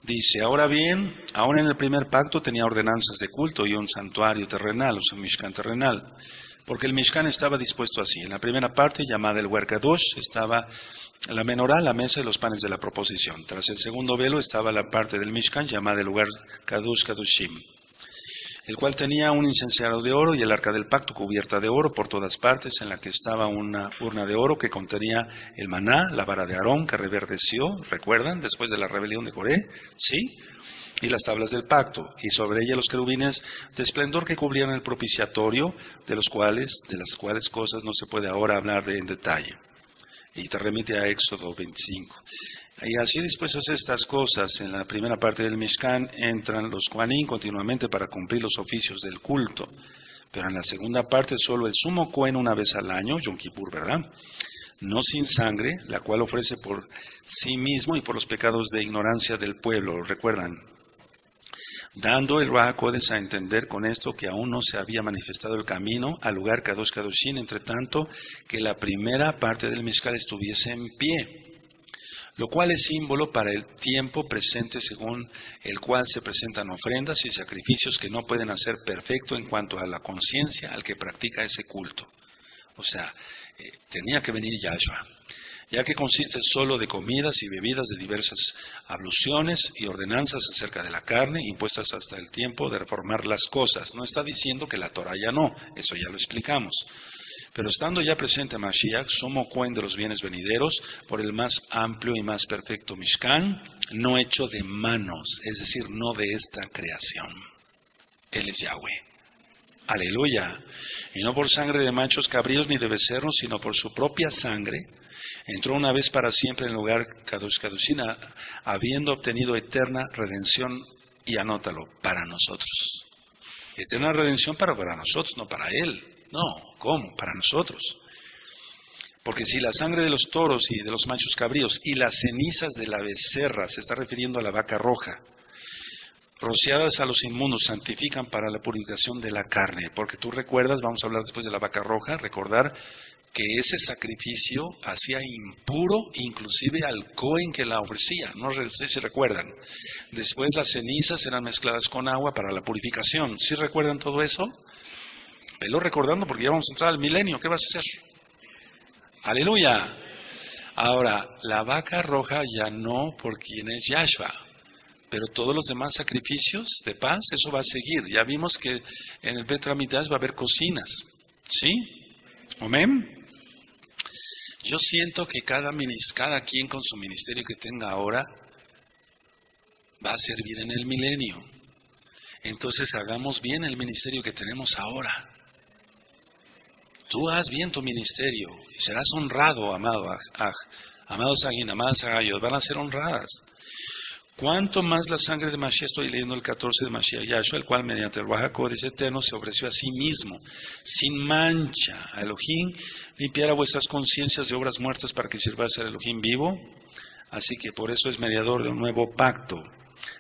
Dice, ahora bien, aún en el primer pacto tenía ordenanzas de culto y un santuario terrenal, o sea, un Mishkan terrenal, porque el Mishkan estaba dispuesto así. En la primera parte, llamada el Wer Kadosh, estaba la menorá, la mesa y los panes de la proposición. Tras el segundo velo estaba la parte del Mishkan, llamada el Wer Kadosh Kadoshim, el cual tenía un incensario de oro y el arca del pacto cubierta de oro por todas partes, en la que estaba una urna de oro que contenía el maná, la vara de Aarón que reverdeció, ¿recuerdan? Después de la rebelión de Coré, ¿sí? Y las tablas del pacto, y sobre ella los querubines de esplendor que cubrían el propiciatorio, de las cuales cosas no se puede ahora hablar en detalle. Y te remite a Éxodo 25. Y así dispuestas estas cosas, en la primera parte del Mishkan entran los Kohanim continuamente para cumplir los oficios del culto. Pero en la segunda parte solo el sumo Kohen una vez al año, Yom Kippur, ¿verdad? no sin sangre, la cual ofrece por sí mismo y por los pecados de ignorancia del pueblo, ¿recuerdan? Dando el Ruach HaKodesh a entender con esto que aún no se había manifestado el camino al lugar Kadosh Kadoshim, entre tanto que la primera parte del Mishkan estuviese en pie, lo cual es símbolo para el tiempo presente según el cual se presentan ofrendas y sacrificios que no pueden hacer perfecto en cuanto a la conciencia al que practica ese culto. O sea, tenía que venir Yahshua, ya que consiste solo de comidas y bebidas de diversas abluciones y ordenanzas acerca de la carne, impuestas hasta el tiempo de reformar las cosas. No está diciendo que la Torah ya no, eso ya lo explicamos. Pero estando ya presente Mashiach, sumo Cohen de los bienes venideros, por el más amplio y más perfecto Mishkan, no hecho de manos, es decir, no de esta creación. Él es Yahweh. Aleluya. Y no por sangre de machos cabríos ni de becerros, sino por su propia sangre, entró una vez para siempre en el lugar Kadosh Kadoshim, habiendo obtenido eterna redención, y anótalo, para nosotros. Eterna redención para nosotros, no para Él. No, ¿cómo? Para nosotros. Porque si la sangre de los toros y de los machos cabríos y las cenizas de la becerra, se está refiriendo a la vaca roja, rociadas a los inmundos, santifican para la purificación de la carne. Porque tú recuerdas, vamos a hablar después de la vaca roja, recordar que ese sacrificio hacía impuro inclusive al Cohen que la ofrecía, no sé si recuerdan. Después las cenizas eran mezcladas con agua para la purificación. ¿Sí recuerdan todo eso? Velo recordando porque ya vamos a entrar al milenio. ¿Qué vas a hacer? ¡Aleluya! Ahora, la vaca roja ya no por quien es Yahshua, pero todos los demás sacrificios de paz, eso va a seguir. Ya vimos que en el Bet HaMikdash va a haber cocinas. ¿Sí? ¿Amén? Yo siento que cada quien con su ministerio que tenga ahora va a servir en el milenio. Entonces hagamos bien el ministerio que tenemos ahora. Tú haz bien tu ministerio y serás honrado, amados Sagin, amadas Agayot, van a ser honradas. Cuanto más la sangre de Mashiach, estoy leyendo el 14 de Mashiach Yahshua, el cual mediante el Ruach HaKodesh eterno se ofreció a sí mismo, sin mancha, a Elohim, limpiara vuestras conciencias de obras muertas para que sirváis al Elohim vivo. Así que por eso es mediador de un nuevo pacto,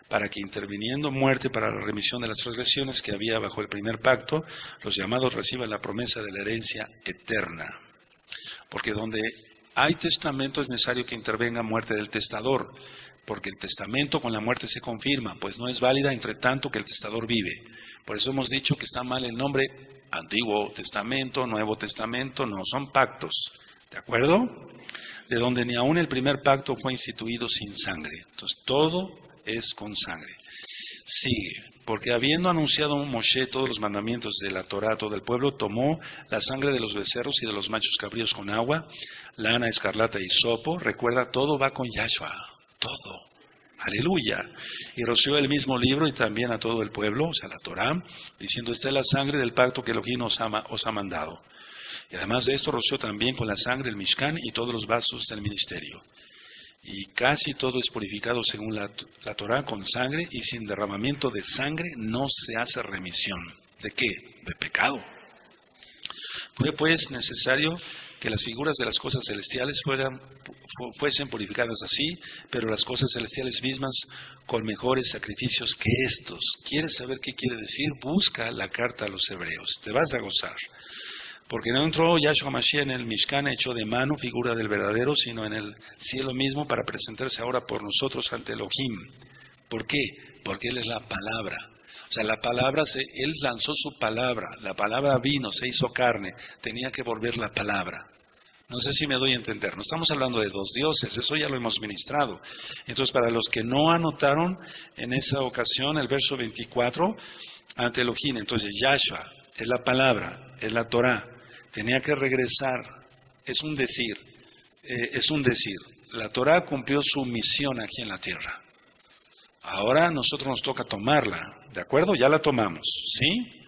para que interviniendo muerte para la remisión de las transgresiones que había bajo el primer pacto, los llamados reciban la promesa de la herencia eterna. Porque donde hay testamento es necesario que intervenga muerte del testador, porque el testamento con la muerte se confirma, pues no es válida entre tanto que el testador vive. Por eso hemos dicho que está mal el nombre Antiguo Testamento, Nuevo Testamento, no, son pactos, ¿de acuerdo? De donde ni aún el primer pacto fue instituido sin sangre. Entonces todo es con sangre. Sigue, porque habiendo anunciado Moshe todos los mandamientos de la Torá a todo el pueblo, tomó la sangre de los becerros y de los machos cabríos con agua, lana, escarlata y hisopo. Recuerda, todo va con Yahshua. Todo. Aleluya. Y roció el mismo libro y también a todo el pueblo, o sea, la Torá, diciendo, esta es la sangre del pacto que Elohim os ha mandado. Y además de esto, roció también con la sangre el Mishkan y todos los vasos del ministerio. Y casi todo es purificado según la Torá con sangre, y sin derramamiento de sangre no se hace remisión. ¿De qué? De pecado. Fue pues necesario que las figuras de las cosas celestiales fuesen purificadas así, pero las cosas celestiales mismas con mejores sacrificios que estos. ¿Quieres saber qué quiere decir? Busca la carta a los hebreos, te vas a gozar. Porque no entró Yahshua Mashiach en el Mishkan hecho de mano, figura del verdadero, sino en el cielo mismo para presentarse ahora por nosotros ante Elohim. ¿Por qué? Porque Él es la palabra. O sea, la palabra, Él lanzó su palabra, la palabra vino, se hizo carne, tenía que volver la palabra. No sé si me doy a entender, no estamos hablando de dos dioses, eso ya lo hemos ministrado. Entonces, para los que no anotaron en esa ocasión, el verso 24, ante Elohim, entonces Yahshua es la palabra, es la Torá, tenía que regresar, es un decir, la Torá cumplió su misión aquí en la tierra. Ahora a nosotros nos toca tomarla, ¿de acuerdo? Ya la tomamos, ¿sí?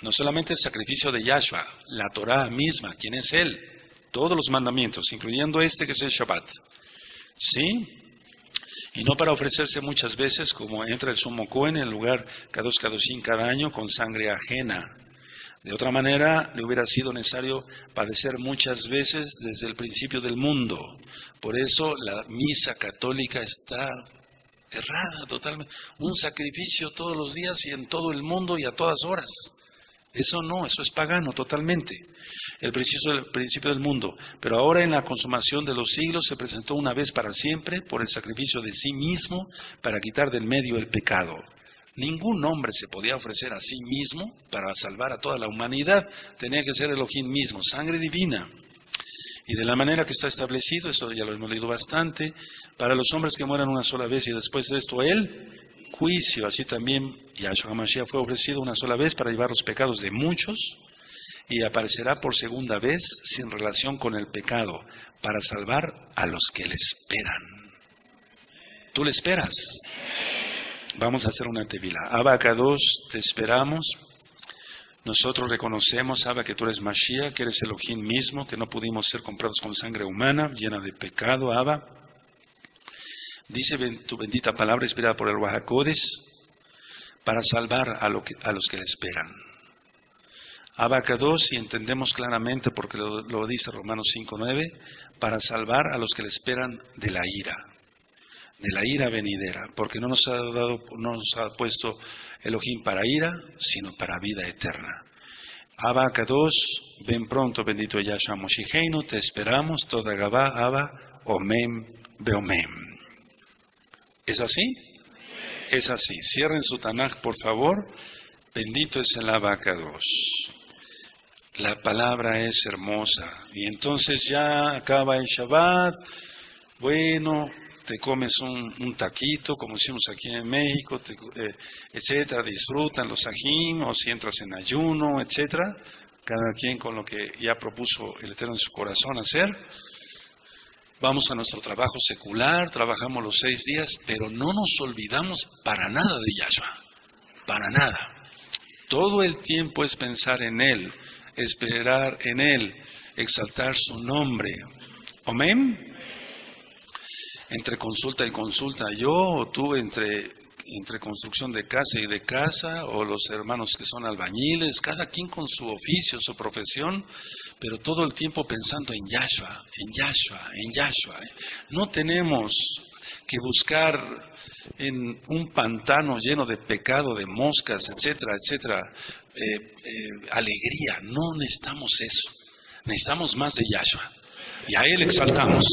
No solamente el sacrificio de Yahshua, la Torá misma, ¿quién es Él? Todos los mandamientos, incluyendo este que es el Shabbat, ¿sí? Y no para ofrecerse muchas veces, como entra el sumo Cohen en el lugar Kadosh Kadoshim cada año con sangre ajena. De otra manera, le hubiera sido necesario padecer muchas veces desde el principio del mundo. Por eso la misa católica está errada totalmente. Un sacrificio todos los días y en todo el mundo y a todas horas. Eso no, eso es pagano totalmente. El principio del mundo. Pero ahora en la consumación de los siglos se presentó una vez para siempre por el sacrificio de sí mismo para quitar del medio el pecado. Ningún hombre se podía ofrecer a sí mismo para salvar a toda la humanidad. Tenía que ser Elohim mismo, sangre divina. Y de la manera que está establecido, eso ya lo hemos leído bastante, para los hombres que mueran una sola vez y después de esto el juicio. Así también Yahshua HaMashiach fue ofrecido una sola vez para llevar los pecados de muchos y aparecerá por segunda vez sin relación con el pecado para salvar a los que le esperan. ¿Tú le esperas? Vamos a hacer una tevila. Abba Kadosh, te esperamos. Nosotros reconocemos, Abba, que tú eres Mashiach, que eres Elohim mismo, que no pudimos ser comprados con sangre humana, llena de pecado, Abba. Dice tu bendita palabra, inspirada por el Ruach HaKodesh, para salvar a los que le esperan. Abba Kadosh, si entendemos claramente, porque lo dice Romanos 5:9, para salvar a los que le esperan de la ira venidera, porque no nos ha puesto Elohim para ira, sino para vida eterna. Abba Kadosh, ven pronto, bendito Yahshua Moshicheinu, te esperamos, toda Gabá, Abba, Omem, Beomem. ¿Es así? Es así. Cierren su Tanaj, por favor. Bendito es el Abba Kadosh. La palabra es hermosa. Y entonces ya acaba el Shabbat. Bueno, te comes un taquito, como hicimos aquí en México, etcétera, disfrutan los ajim, o si entras en ayuno, etcétera, cada quien con lo que ya propuso el Eterno en su corazón hacer. Vamos a nuestro trabajo secular, trabajamos los 6 días, pero no nos olvidamos para nada de Yahshua, para nada. Todo el tiempo es pensar en Él, esperar en Él, exaltar su nombre. Amén. Entre consulta y consulta, yo o tú entre construcción de casa y de casa, o los hermanos que son albañiles, cada quien con su oficio, su profesión, pero todo el tiempo pensando en Yahshua, en Yahshua, en Yahshua. No tenemos que buscar en un pantano lleno de pecado, de moscas, etcétera, etcétera, alegría. No necesitamos eso, necesitamos más de Yahshua, y a Él exaltamos.